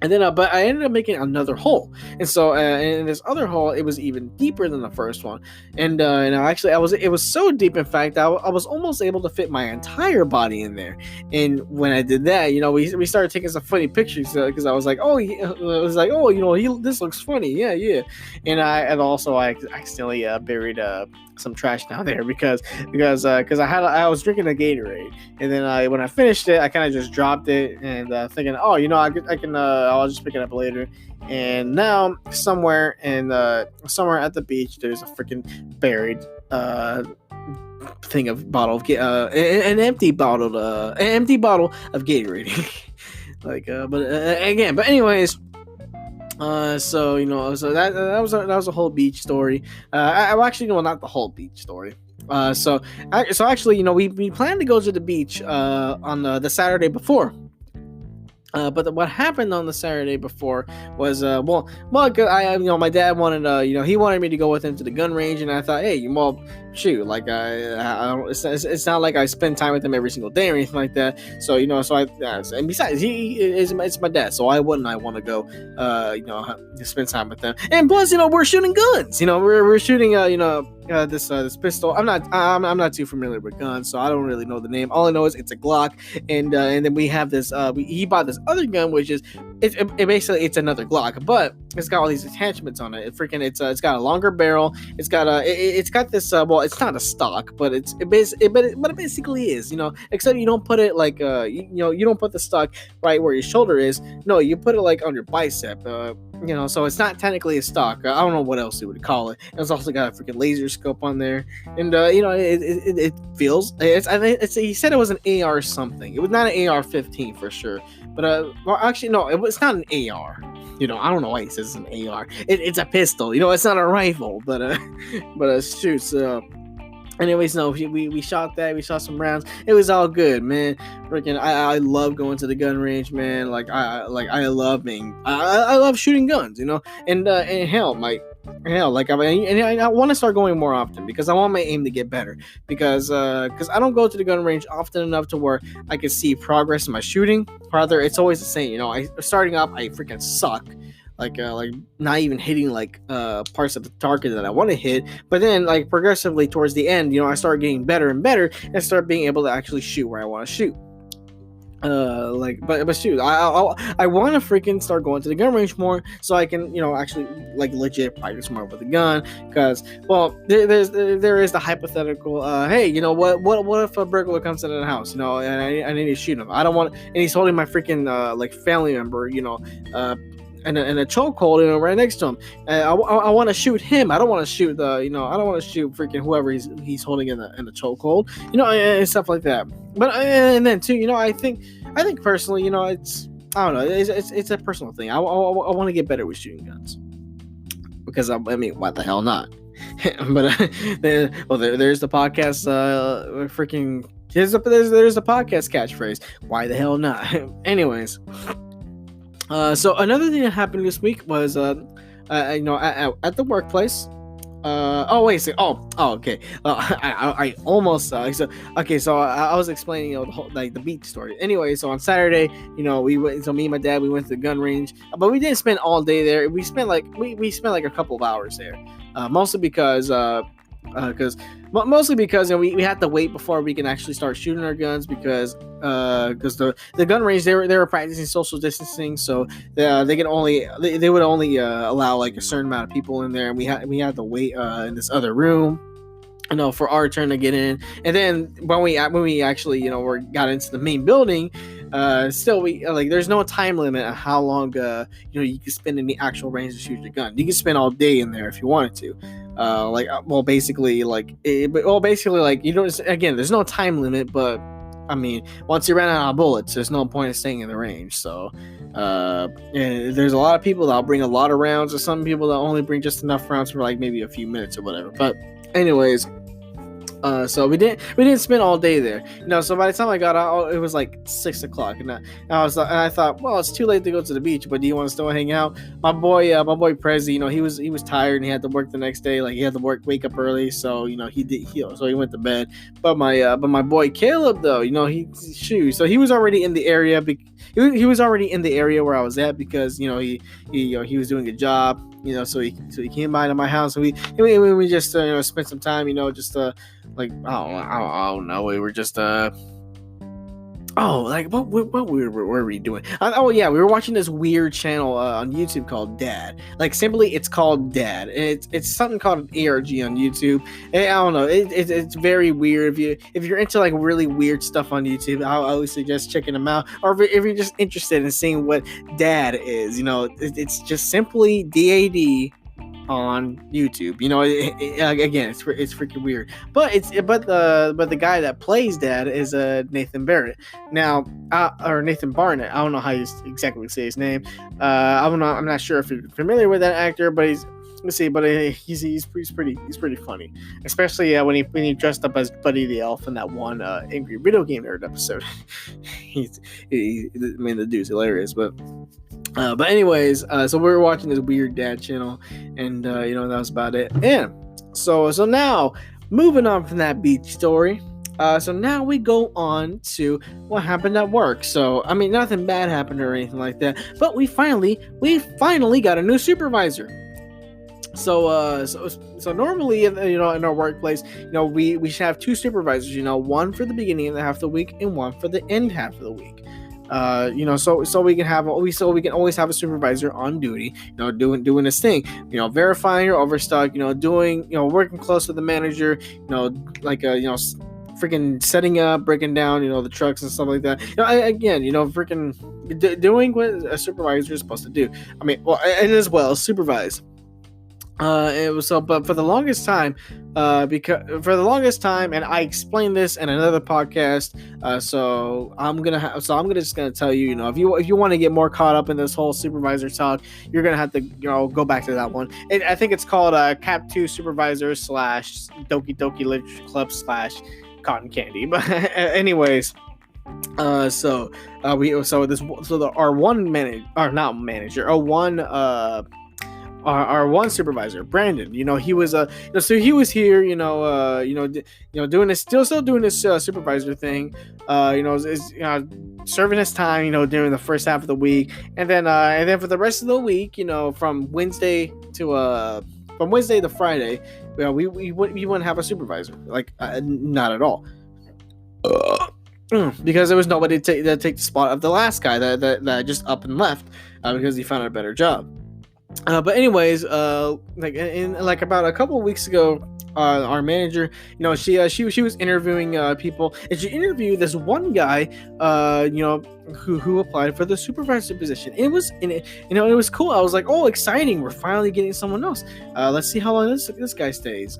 And then, but I ended up making another hole, and so in this other hole, it was even deeper than the first one, and actually, it was so deep. In fact, I was almost able to fit my entire body in there. And when I did that, we started taking some funny pictures because I was like, oh, it was like, oh, this looks funny, yeah. And also I accidentally buried some trash down there because I was drinking a Gatorade, and then when I finished it, I kind of just dropped it and thinking, oh, I can I'll just pick it up later. And now somewhere at the beach, there's a freaking buried thing of bottle of an empty bottle of Gatorade. But anyways. So that was a whole beach story. Actually, no, not the whole beach story. So actually, we planned to go to the beach on the Saturday before. But what happened on the Saturday before was my dad wanted he wanted me to go with him to the gun range, and I thought, hey, well, shoot, like it's not like I spend time with him every single day or anything like that. So and besides, it's my dad, so why wouldn't I want to go spend time with them? And plus, we're shooting guns. We're shooting this pistol. I'm not too familiar with guns, so I don't really know the name. All I know is it's a Glock, and then we have this. He bought this other gun, which is basically it's another Glock, but it's got all these attachments on it. It's got a longer barrel. It's got this. It's not a stock, but it basically is. Except you don't put it like you don't put the stock right where your shoulder is. No, you put it like on your bicep. So it's not technically a stock. I don't know what else you would call it. It's also got a freaking laser scope on there, and it feels. He said it was an AR something. It was not an AR-15 for sure, but actually no, it's not an AR. I don't know why he says it's an AR. It's a pistol. It's not a rifle, but shoot. So. Anyways, no, we shot that. We shot some rounds. It was all good, man. Freaking, I love going to the gun range, man. I love shooting guns, and hell, I want to start going more often because I want my aim to get better. Because I don't go to the gun range often enough to where I can see progress in my shooting. Rather, it's always the same. Starting up, I freaking suck. Like not even hitting parts of the target that I want to hit, but then progressively towards the end, I start getting better and better and start being able to actually shoot where I want to shoot. But shoot, I want to freaking start going to the gun range more so I can actually legit practice more with the gun. Because there is the hypothetical hey, what if a burglar comes into the house, and I need to shoot him. I don't want, and he's holding my freaking family member, and a chokehold, right next to him. I want to shoot him. I don't want to shoot I don't want to shoot freaking whoever he's holding in the chokehold, and stuff like that. But and then too, I think personally, it's, I don't know, it's a personal thing. I want to get better with shooting guns because I mean, what the hell not? But there's the podcast. Freaking there's the podcast catchphrase. Why the hell not? Anyways. So another thing that happened this week was, at the workplace. Okay. I almost so I was explaining, the whole, the beach story. Anyway, so on Saturday, we went. So me and my dad, we went to the gun range, but we didn't spend all day there. We spent we spent a couple of hours there, mostly because we had to wait before we can actually start shooting our guns because the gun range they were practicing social distancing, so they would only allow a certain amount of people in there, and we had to wait in this other room, for our turn to get in. And then when we actually got into the main building, still we there's no time limit on how long you can spend in the actual range to shoot your gun. You can spend all day in there if you wanted to. Basically, you don't. Again, there's no time limit, but I mean, once you run out of bullets, there's no point in staying in the range. So, there's a lot of people that'll bring a lot of rounds, or some people that only bring just enough rounds for maybe a few minutes or whatever. But, anyways, So we didn't spend all day there. So by the time I got out, it was like 6 o'clock, and I thought, well, it's too late to go to the beach, but do you want to still hang out? My boy Prezi, he was tired and he had to work the next day. Like he had to wake up early, so so he went to bed. But my boy Caleb though, so he was already in the area. He was already in the area where I was at because he was doing a job. So he came by to my house and we just spent some time. Just like I don't know. We were just what were we doing? We were watching this weird channel on YouTube called Dad. Like simply, it's called Dad. And it's something called an ARG on YouTube. And I don't know. It's very weird. If you're into like really weird stuff on YouTube, I always suggest checking them out. Or if you're just interested in seeing what Dad is, it's just simply DAD on YouTube. Again, it's freaking weird, but the guy that plays Dad is Nathan Barrett now, or Nathan Barnett. I don't know how you exactly say his name. I'm not sure if you're familiar with that actor, but he's pretty funny, especially when he dressed up as Buddy the Elf in that one Angry Video Game Nerd episode. The dude's hilarious, but anyways, so we were watching this weird Dad channel, and that was about it. And so now moving on from that beach story, so now we go on to what happened at work. So nothing bad happened or anything like that, but we finally got a new supervisor. So normally, in our workplace, we should have two supervisors. One for the beginning of the half of the week and one for the end half of the week. So we can always have a supervisor on duty, doing this thing, verifying your overstock, working close with the manager, freaking setting up, breaking down, the trucks and stuff like that. Freaking doing what a supervisor is supposed to do. And as well supervise. But for the longest time, and I explained this in another podcast. So I'm just gonna tell you, if you want to get more caught up in this whole supervisor talk, you're gonna have to, go back to that one. I think it's called Cap 2 Supervisor / Doki Doki Literature Club / Cotton Candy. But anyways. Our one supervisor, Brandon, he was he was here, doing this, still doing this supervisor thing, serving his time, during the first half of the week, and then for the rest of the week, from Wednesday to Friday, we wouldn't have a supervisor, like not at all. Because there was nobody to take the spot of the last guy that just up and left because he found a better job. But anyways, about a couple of weeks ago, our manager, she was interviewing people, and she interviewed this one guy, who applied for the supervisor position. It was cool. I was like, oh, exciting! We're finally getting someone else. Let's see how long this guy stays.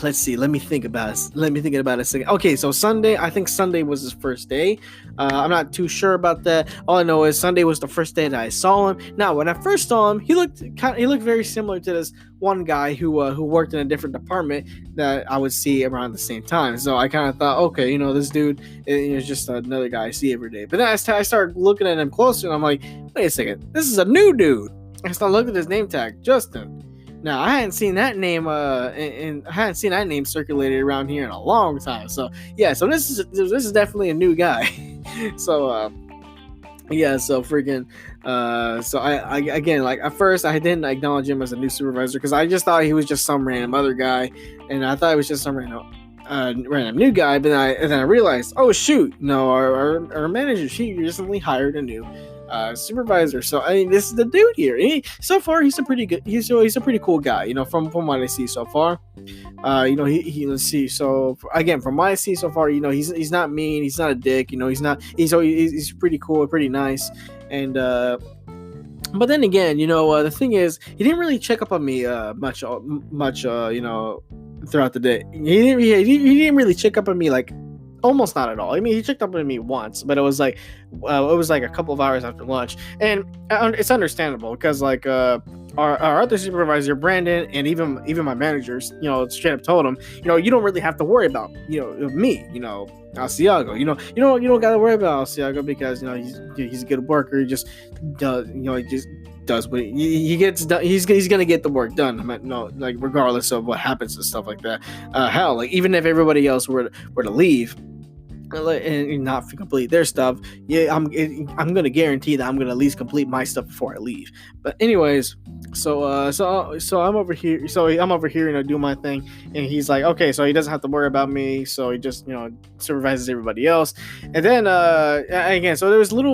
Let's see. Let me think about it a second. Okay, so I think Sunday was his first day. I'm not too sure about that. All I know is Sunday was the first day that I saw him. Now, when I first saw him, he looked very similar to this one guy who worked in a different department that I would see around the same time. So I kind of thought, okay, this dude is just another guy I see every day. But then I started looking at him closer, and I'm like, wait a second, this is a new dude. I started looking at his name tag, Justin. Now, I hadn't seen that name, circulated around here in a long time. So yeah, so this is definitely a new guy. So I again, like at first I didn't acknowledge him as a new supervisor because I just thought he was just some random other guy, and I thought it was just some random new guy. But then I realized, oh shoot, no, our manager, she recently hired a new supervisor. So this is the dude here. So far he's a pretty cool guy, from what I see so far. Let's see. So again, from what I see so far, he's not mean, he's not a dick, he's pretty cool, pretty nice. And but then again, the thing is, he didn't really check up on me much throughout the day. He didn't really check up on me like almost not at all. I mean, he checked up on me once, but it was like a couple of hours after lunch, and it's understandable because like our other supervisor Brandon and even my managers, straight up told him, you don't really have to worry about me, Asiago. You don't got to worry about Asiago because he's a good worker. He just does he just does what he gets done. He's gonna get the work done. Like regardless of what happens and stuff like that. Hell, like even if everybody else were to leave and not complete their stuff, yeah, I'm gonna guarantee that I'm gonna at least complete my stuff before I leave. But anyways, so I'm over here, doing my thing, and he's like, okay, so he doesn't have to worry about me, so he just supervises everybody else, and then again, so there was little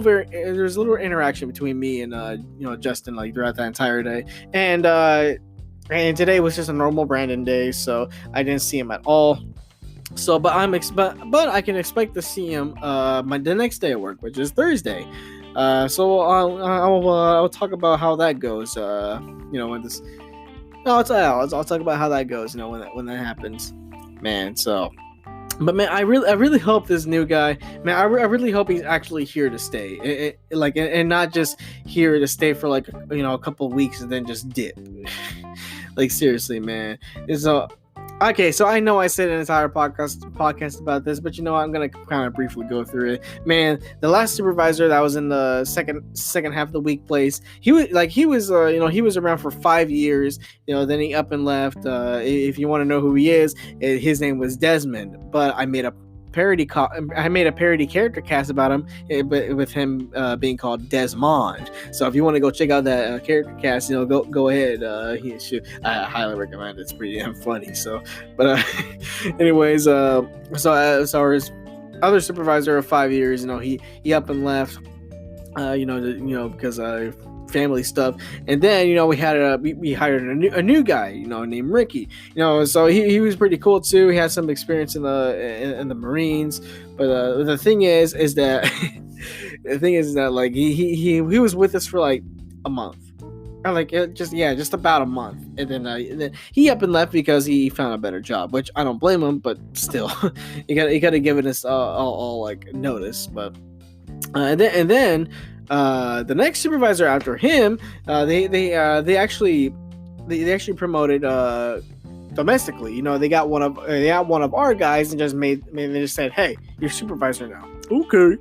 interaction between me and Justin like throughout that entire day, and today was just a normal Brandon day, so I didn't see him at all. So, but I can expect to see him the next day at work, which is Thursday. So I'll talk about how that goes. When this, no, I'll talk about how that goes. When that happens, man. So, but man, I really hope this new guy, man, I really hope he's actually here to stay, and not just here to stay for like a couple of weeks and then just dip. Like seriously, man. Okay, so I know I said an entire podcast about this, but I'm gonna kind of briefly go through it. Man, the last supervisor that was in the second half of the week place, he was around for 5 years. Then he up and left. If you want to know who he is, his name was Desmond. But I made a parody character cast about him, but with him being called Desmond. So if you want to go check out that character cast, go ahead. I highly recommend it. It's pretty damn funny. So, but anyways, so our other supervisor of 5 years, he up and left, because family stuff, and then we hired a new guy named Ricky, so he was pretty cool too. He had some experience in the Marines, but the thing is that like he was with us for like a month, or like just about a month, and then he up and left because he found a better job, which I don't blame him, but still you gotta give us all like notice. But and then the next supervisor after him, they actually promoted domestically. They got one of our guys and they just said, hey, you're supervisor now. Okay.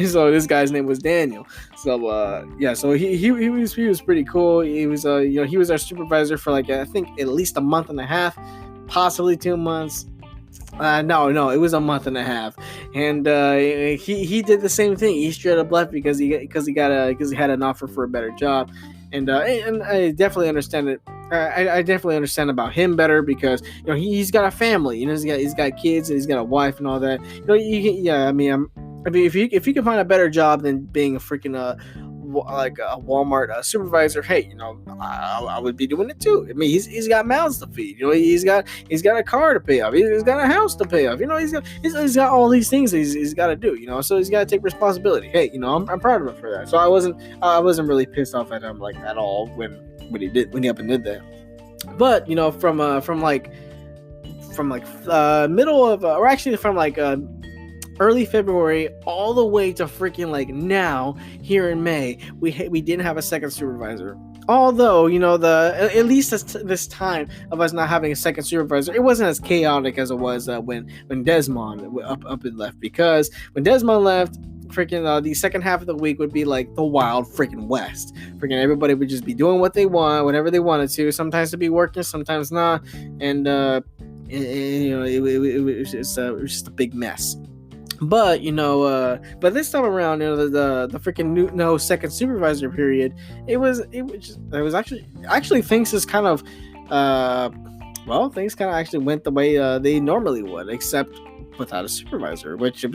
So this guy's name was Daniel. So so he was pretty cool. He was he was our supervisor for like I think at least a month and a half, possibly 2 months. No, it was a month and a half, and he did the same thing. He straight up left because he had an offer for a better job, and I definitely understand it. I definitely understand about him better because he's got a family, he's got kids and he's got a wife and all that. If you can find a better job than being a freaking like a Walmart supervisor, hey, I would be doing it too. I mean, he's got mouths to feed. He's got a car to pay off. He's got a house to pay off. He's got all these things he's got to do. So he's got to take responsibility. Hey, I'm proud of him for that. So I wasn't really pissed off at him like at all when he up and did that. But from middle of or actually from like early February all the way to freaking like now here in May, we didn't have a second supervisor. Although at least this time of us not having a second supervisor, it wasn't as chaotic as it was when Desmond up and left. Because when Desmond left, freaking the second half of the week would be like the wild freaking west. Freaking everybody would just be doing what they want, whatever they wanted to. Sometimes to be working, sometimes not, and it was just a big mess. But but this time around, the freaking no second supervisor period, it was actually things just kind of things kind of actually went the way they normally would, except without a supervisor, which I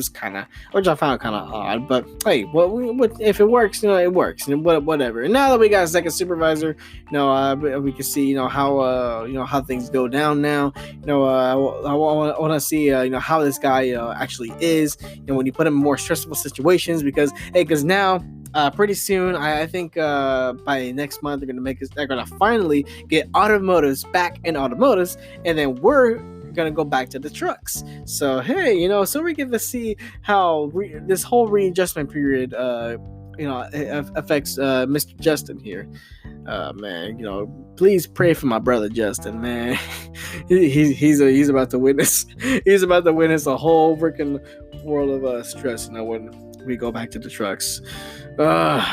found kind of odd. But hey, what if it works? It works. Whatever. And now that we got a second supervisor, we can see how things go down now. I want to see how this guy actually is. When you put him in more stressful situations, because now. Pretty soon, I think by next month they're gonna finally get automotives back in automotives, and then we're gonna go back to the trucks. So hey, so we get to see how this whole readjustment period, affects Mr. Justin here. Man, please pray for my brother Justin, man. he's about to witness a whole freaking world of stress, when we go back to the trucks. Oh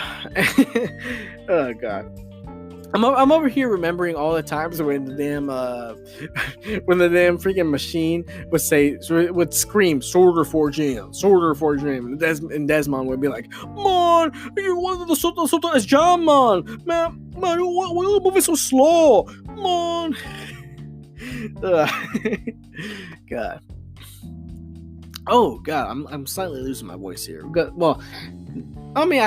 God. I'm over here remembering all the times when the damn freaking machine would scream "Sorter for Jam," and Desmond would be like, "Man, you wanted to sort as jam, man, why are you moving so slow, man?" God. Oh God, I'm slightly losing my voice here. Well, I mean,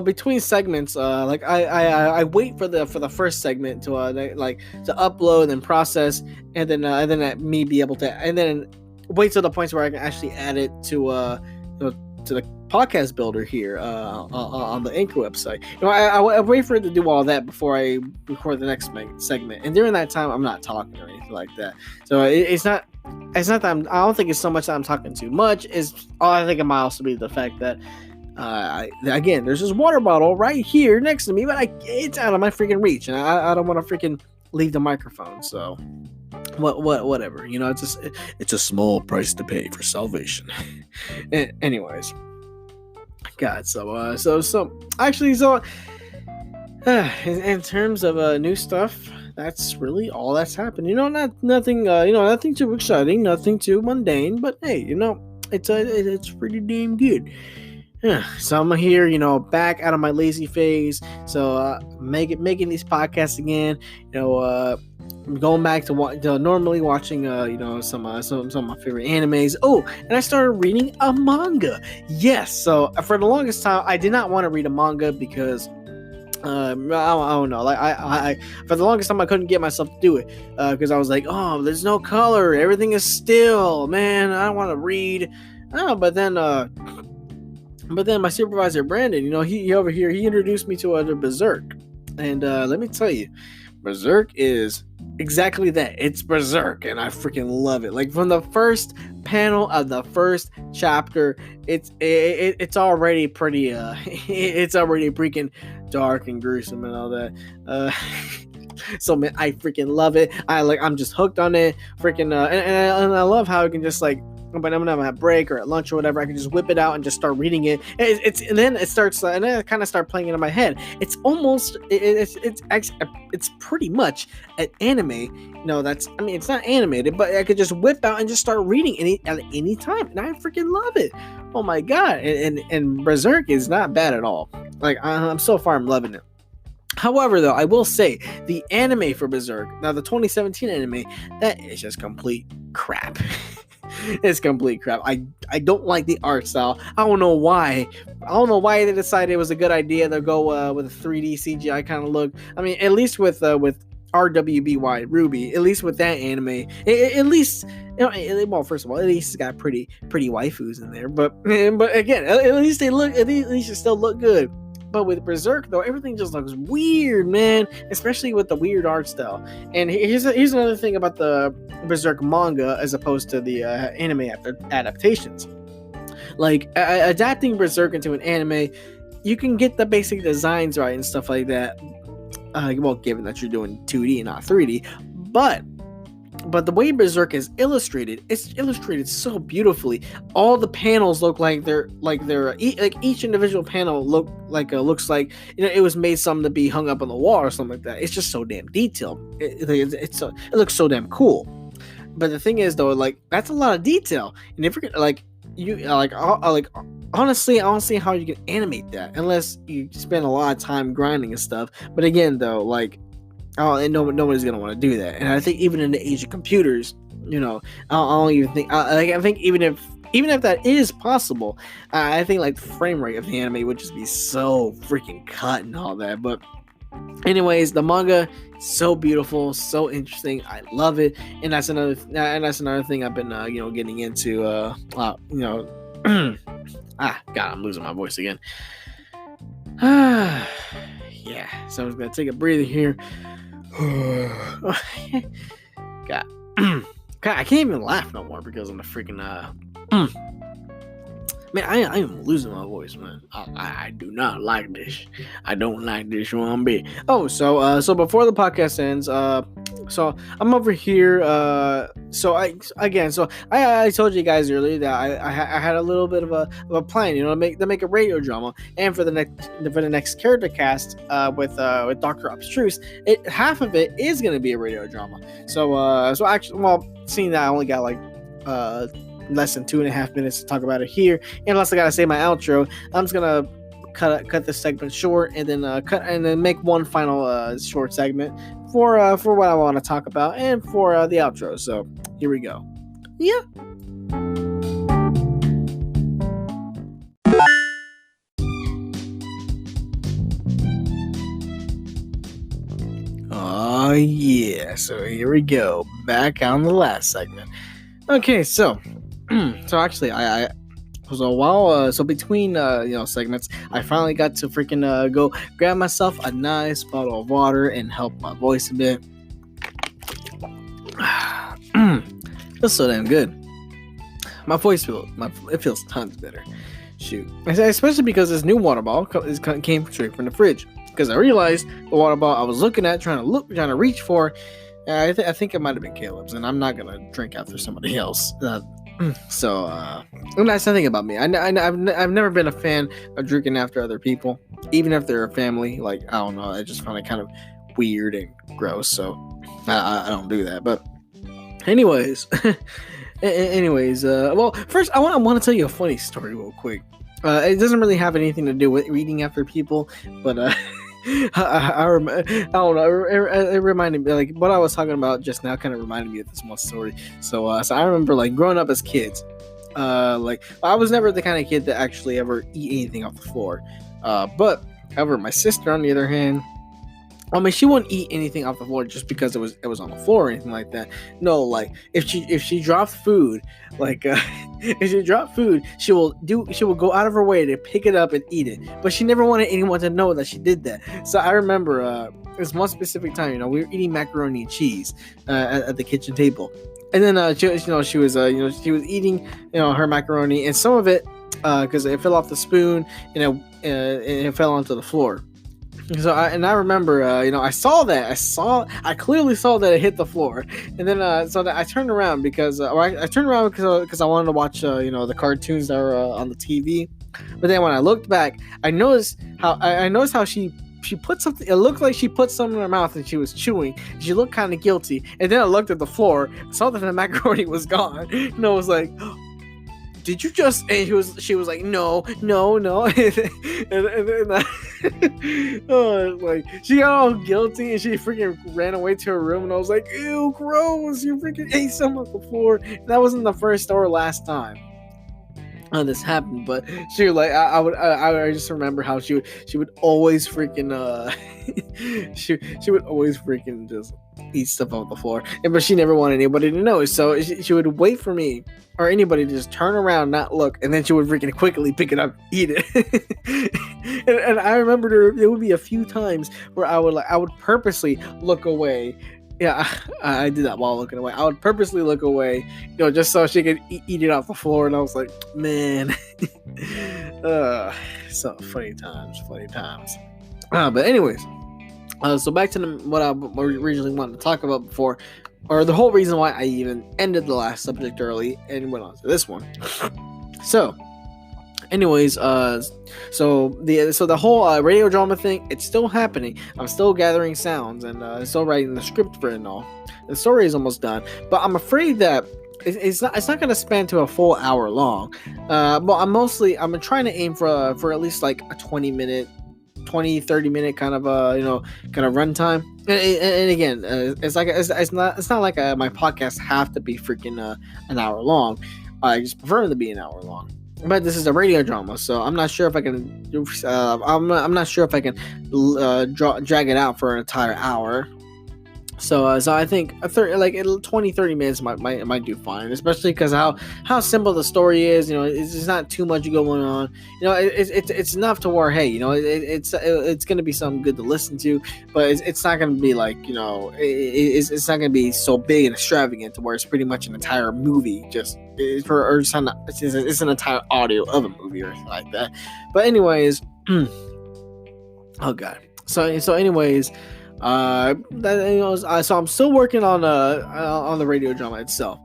between segments, I wait for the first segment to to upload and process, and then me be able to, and then wait till the points where I can actually add it to the podcast builder here on the Anchor website. I wait for it to do all that before I record the next segment, and during that time I'm not talking or anything like that. So it's not that I don't think it's so much that I'm talking too much. I think it might also be the fact that again, there's this water bottle right here next to me, but it's out of my freaking reach, and I don't want to freaking leave the microphone. So whatever, it's a small price to pay for salvation. Anyways, God, in terms of new stuff, that's really all that's happened. Nothing too exciting, nothing too mundane, but hey, it's pretty damn good. So I'm here, back out of my lazy phase. So making these podcasts again. I'm going back to normally watching some of my favorite animes. Oh, and I started reading a manga. Yes. So for the longest time, I did not want to read a manga because I don't know. I for the longest time I couldn't get myself to do it because I was like, oh, there's no color, everything is still, man. I don't want to read. But then my supervisor Brandon, he over here, he introduced me to other Berserk, and let me tell you, Berserk is exactly that. It's Berserk, and I freaking love it. Like from the first panel of the first chapter, it's already pretty it's already freaking dark and gruesome and all that. So man, I freaking love it. I'm just hooked on it. Freaking and I love how I can just when I'm at break or at lunch or whatever, I can just whip it out and just start reading it. And then it starts, and then I kind of start playing it in my head. It's almost, it's pretty much an anime. It's not animated, but I could just whip out and just start reading at any time, and I freaking love it. Oh my God! And Berserk is not bad at all. I'm so far, I'm loving it. However, though, I will say the anime for Berserk, now the 2017 anime, that is just complete crap. It's complete crap. I don't like the art style. I don't know why. They decided it was a good idea to go with a 3D CGI kind of look. I mean, at least with RWBY Ruby, at least with that anime, at least, well, first of all, at least it's got pretty waifus in there. But again, at least it still look good. But with Berserk, though, everything just looks weird, man. Especially with the weird art style. And here's another thing about the Berserk manga as opposed to the anime adaptations. Adapting Berserk into an anime, you can get the basic designs right and stuff like that. Given that you're doing 2D and not 3D. But the way Berserk is illustrated, it's illustrated so beautifully. All the panels look like they're each individual panel looks like it was made something to be hung up on the wall or something like that. It's just so damn detailed. It looks so damn cool. But the thing is though, that's a lot of detail, and if you're honestly, I don't see how you can animate that unless you spend a lot of time grinding and stuff. But again, though, and nobody's gonna want to do that. And I think even in the age of computers, I don't even think. I think even if that is possible, I think the frame rate of the anime would just be so freaking cut and all that. But anyways, the manga, so beautiful, so interesting. I love it, and that's another thing I've been getting into. God, I'm losing my voice again. Yeah, so I'm just gonna take a breather here. God, God, I can't even laugh no more because I'm the freaking man, I am losing my voice, man. I do not like this. I don't like this one bit. Oh, so before the podcast ends, so I'm over here. I told you guys earlier that I had a little bit of a plan, to make a radio drama, and for the next character cast with Dr. Abstruse, half of it is gonna be a radio drama. So actually, well, seeing that I only got like less than 2.5 minutes to talk about it here, and unless I gotta say my outro, I'm just gonna cut this segment short and then make one final short segment for what I want to talk about and for the outro. So here we go. Yeah. Oh yeah. So here we go. Back on the last segment. Okay, so actually so between segments, I finally got to freaking go grab myself a nice bottle of water and help my voice a bit. Feels so damn good. My voice feels tons better. Shoot, especially because this new water bottle came straight from the fridge. Because I realized the water bottle I was looking at, trying to reach for, I think it might have been Caleb's, and I'm not gonna drink after somebody else. So that's the thing about me. I've never been a fan of drinking after other people, even if they're a family. Like, I don't know, I just find it kind of weird and gross. So I don't do that. But anyways, well, first I want to tell you a funny story real quick. It doesn't really have anything to do with eating after people, but I don't know. It reminded me, like, what I was talking about just now kind of reminded me of this one story. So I remember, like, growing up as kids, like, I was never the kind of kid that actually ever eat anything off the floor. But however, my sister, on the other hand, I mean, she wouldn't eat anything off the floor just because it was on the floor or anything like that. No, like, if she dropped food, like if she dropped food, she will go out of her way to pick it up and eat it. But she never wanted anyone to know that she did that. So I remember this one specific time, we were eating macaroni and cheese at the kitchen table, and then she was eating her macaroni, and some of it because it fell off the spoon, and it fell onto the floor. So I remember, I clearly saw that it hit the floor, and then so that I turned around because I wanted to watch the cartoons that were on the TV, but then when I looked back, I noticed how she put something. It looked like she put something in her mouth and she was chewing. She looked kind of guilty, and then I looked at the floor, saw that the macaroni was gone, and I was like, did you just? And she was like, no, and like, she got all guilty and she freaking ran away to her room, and I was like, ew, gross, you freaking ate something off the floor. That wasn't the first or last time this happened, but she, like, I just remember how she would always freaking she would always freaking just eat stuff off the floor, but she never wanted anybody to know, so she would wait for me or anybody to just turn around, not look, and then she would freaking quickly pick it up, eat it. and I remember there would be a few times where I would purposely look away. Yeah, I did that while looking away. I would purposely look away, just so she could eat it off the floor. And I was like, man, so funny times. But anyways, so back to what I originally wanted to talk about before, or the whole reason why I even ended the last subject early and went on to this one. So, anyways, so the whole radio drama thing, it's still happening. I'm still gathering sounds and still writing the script for it and all. The story is almost done, but I'm afraid that it's not going to span to a full hour long. Well, I'm trying to aim for at least like a 30 minute kind of runtime. And again, it's not like my podcasts have to be freaking an hour long. I just prefer them to be an hour long. But this is a radio drama, so I'm not sure if I can. I'm not sure if I can drag it out for an entire hour. So I think 20-30 minutes might do fine, especially because how simple the story is. It's not too much going on. It's enough to where, hey, it's gonna be something good to listen to, but it's not gonna be like, it's not gonna be so big and extravagant to where it's pretty much an entire movie it's an entire audio of a movie or anything like that. But anyways, oh god. So anyways. So I'm still working on the radio drama itself.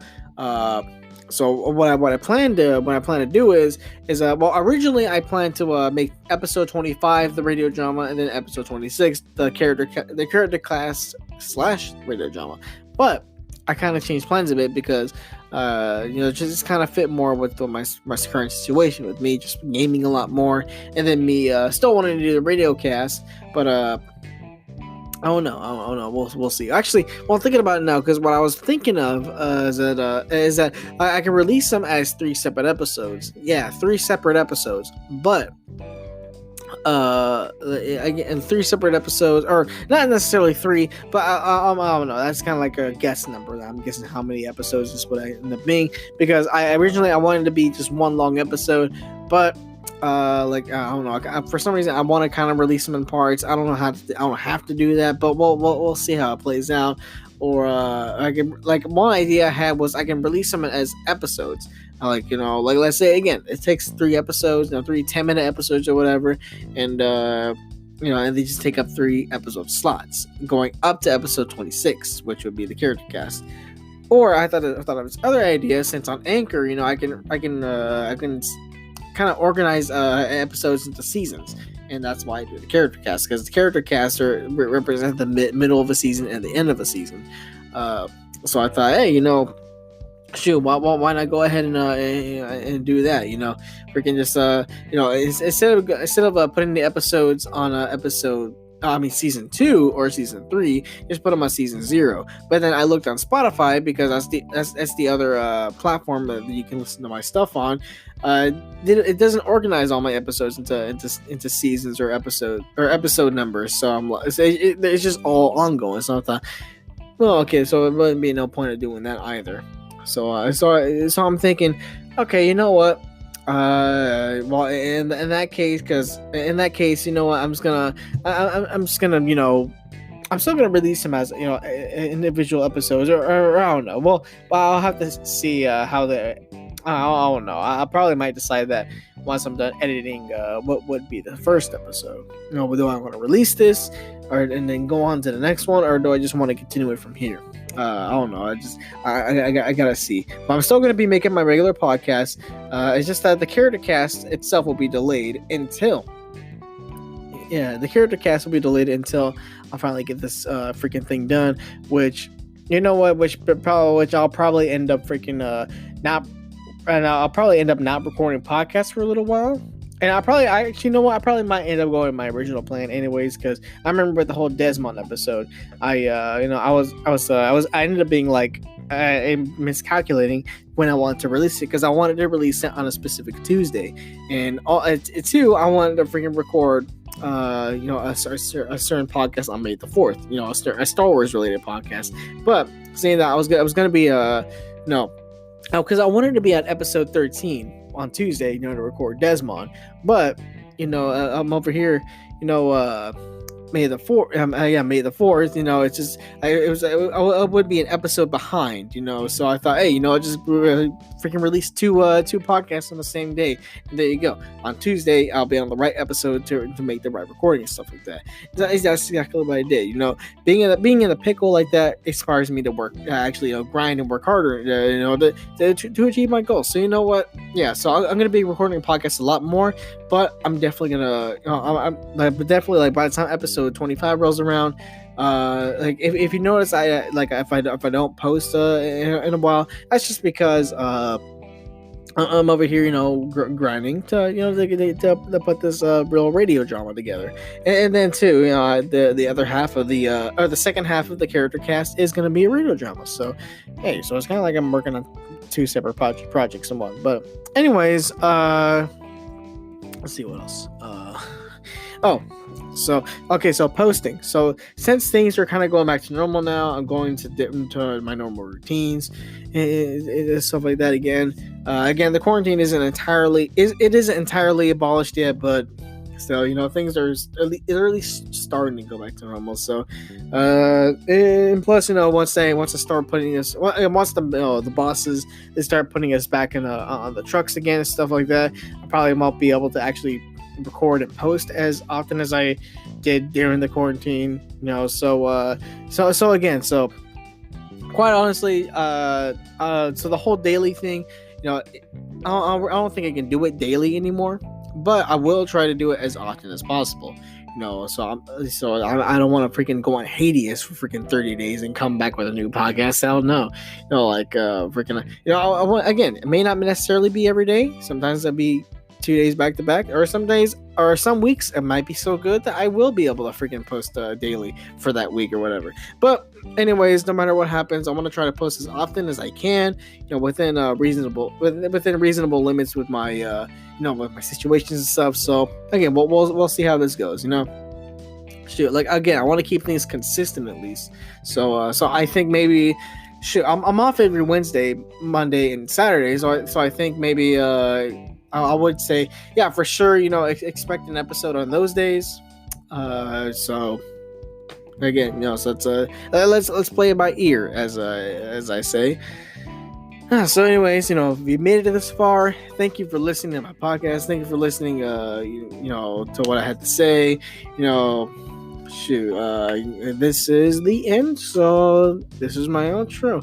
So what I plan to do is originally I planned to make episode 25 the radio drama, and then episode 26 the character class / radio drama. But I kind of changed plans a bit because just kind of fit more with my current situation, with me just gaming a lot more, and then me still wanting to do the radio cast, but Oh no. We'll see. Actually, well, I'm thinking about it now, because what I was thinking of is that I can release them as 3 separate episodes. Yeah, 3 separate episodes. But again, 3 separate episodes, or not necessarily 3, but I don't know. That's kind of like a guess number. I'm guessing how many episodes this would end up being, because I originally wanted to be just one long episode, but I don't know. For some reason, I want to kind of release them in parts. I don't know how to. I don't have to do that, but we'll see how it plays out. Or one idea I had was I can release them as episodes. Let's say again, it takes 3 episodes, 3 10-minute episodes or whatever, and and they just take up 3 episode slots, going up to episode 26, which would be the character cast. Or I thought of this other idea, since on Anchor, I can kind of organize episodes into seasons, and that's why I do the character cast, because the character casts represent the middle of a season and the end of a season. So I thought, hey, shoot, why not go ahead and do that? Freaking just instead of putting the episodes on season 2 or season 3, just put them on season 0. But then I looked on Spotify, because that's the other platform that you can listen to my stuff on. It doesn't organize all my episodes into seasons or episode numbers, so it's just all ongoing. So I thought, well, okay, so it wouldn't be no point of doing that either. So I'm thinking, okay, you know what? Well, in that case, I'm still gonna release them as individual episodes, or I don't know. Well, I'll have to see how I don't know. I probably might decide that once I'm done editing what would be the first episode. Do I want to release this and then go on to the next one, or do I just want to continue it from here? I don't know. I gotta see. But I'm still gonna be making my regular podcast. It's just that the character cast itself will be delayed until. Yeah, the character cast will be delayed until I finally get this freaking thing done. Which, which I'll probably end up not. And I'll probably end up not recording podcasts for a little while. And I probably might end up going with my original plan anyways, because I remember with the whole Desmond episode, I ended up being miscalculating when I wanted to release it, because I wanted to release it on a specific Tuesday, and I wanted to freaking record a certain podcast on May the 4th, a Star Wars related podcast. But saying that, I was gonna be because I wanted to be at episode 13 on Tuesday, to record Desmond. But, I'm over here, May the 4th, May the 4th, it's just, I would be an episode behind, so I thought, hey, just freaking release two podcasts on the same day, and there you go. On Tuesday, I'll be on the right episode to make the right recording and stuff like that. That's exactly what I did, being in a pickle like that inspires me to work, grind and work harder, to achieve my goals. So you know what? Yeah, so I'm going to be recording podcasts a lot more, but I'm definitely gonna, I'm definitely, by the time episode 25 rolls around, if you notice, I if I don't post in a while, that's just because I'm over here, grinding to put this real radio drama together, and then too, the other half of the second half of the character cast is going to be a radio drama. So hey, so it's kind of like I'm working on 2 separate projects in one. But anyways, let's see what else. Oh, so okay, so posting. So since things are kind of going back to normal now, I'm going to dip into my normal routines and stuff like that again. Again, the quarantine isn't entirely abolished yet, but still, things are at least starting to go back to normal. So, and plus, once they start putting us, once the bosses they start putting us back on the trucks again and stuff like that, I probably won't be able to actually record and post as often as I did during the quarantine. So again, so quite honestly, so the whole daily thing, I don't think I can do it daily anymore, but I will try to do it as often as possible. I don't want to freaking go on hiatus for freaking 30 days and come back with a new podcast. I don't know, I want, again, it may not necessarily be every day. Sometimes it'll be 2 days back to back, or some days or some weeks it might be so good that I will be able to freaking post daily for that week or whatever. But anyways, no matter what happens, I want to try to post as often as I can, within reasonable limits with my with my situations and stuff. So again, we'll see how this goes. Shoot, like again, I want to keep things consistent at least. So I think maybe. Shoot, I'm off every Wednesday, Monday, and Saturday. So I think maybe I would say, yeah, for sure, expect an episode on those days. So again, so let's play it by ear, as I say. So anyways, if you made it this far, thank you for listening to my podcast. Thank you for listening, to what I had to say. This is the end. So this is my outro.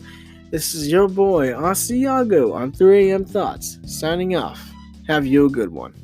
This is your boy Asiago on 3 AM Thoughts signing off. Have you a good one.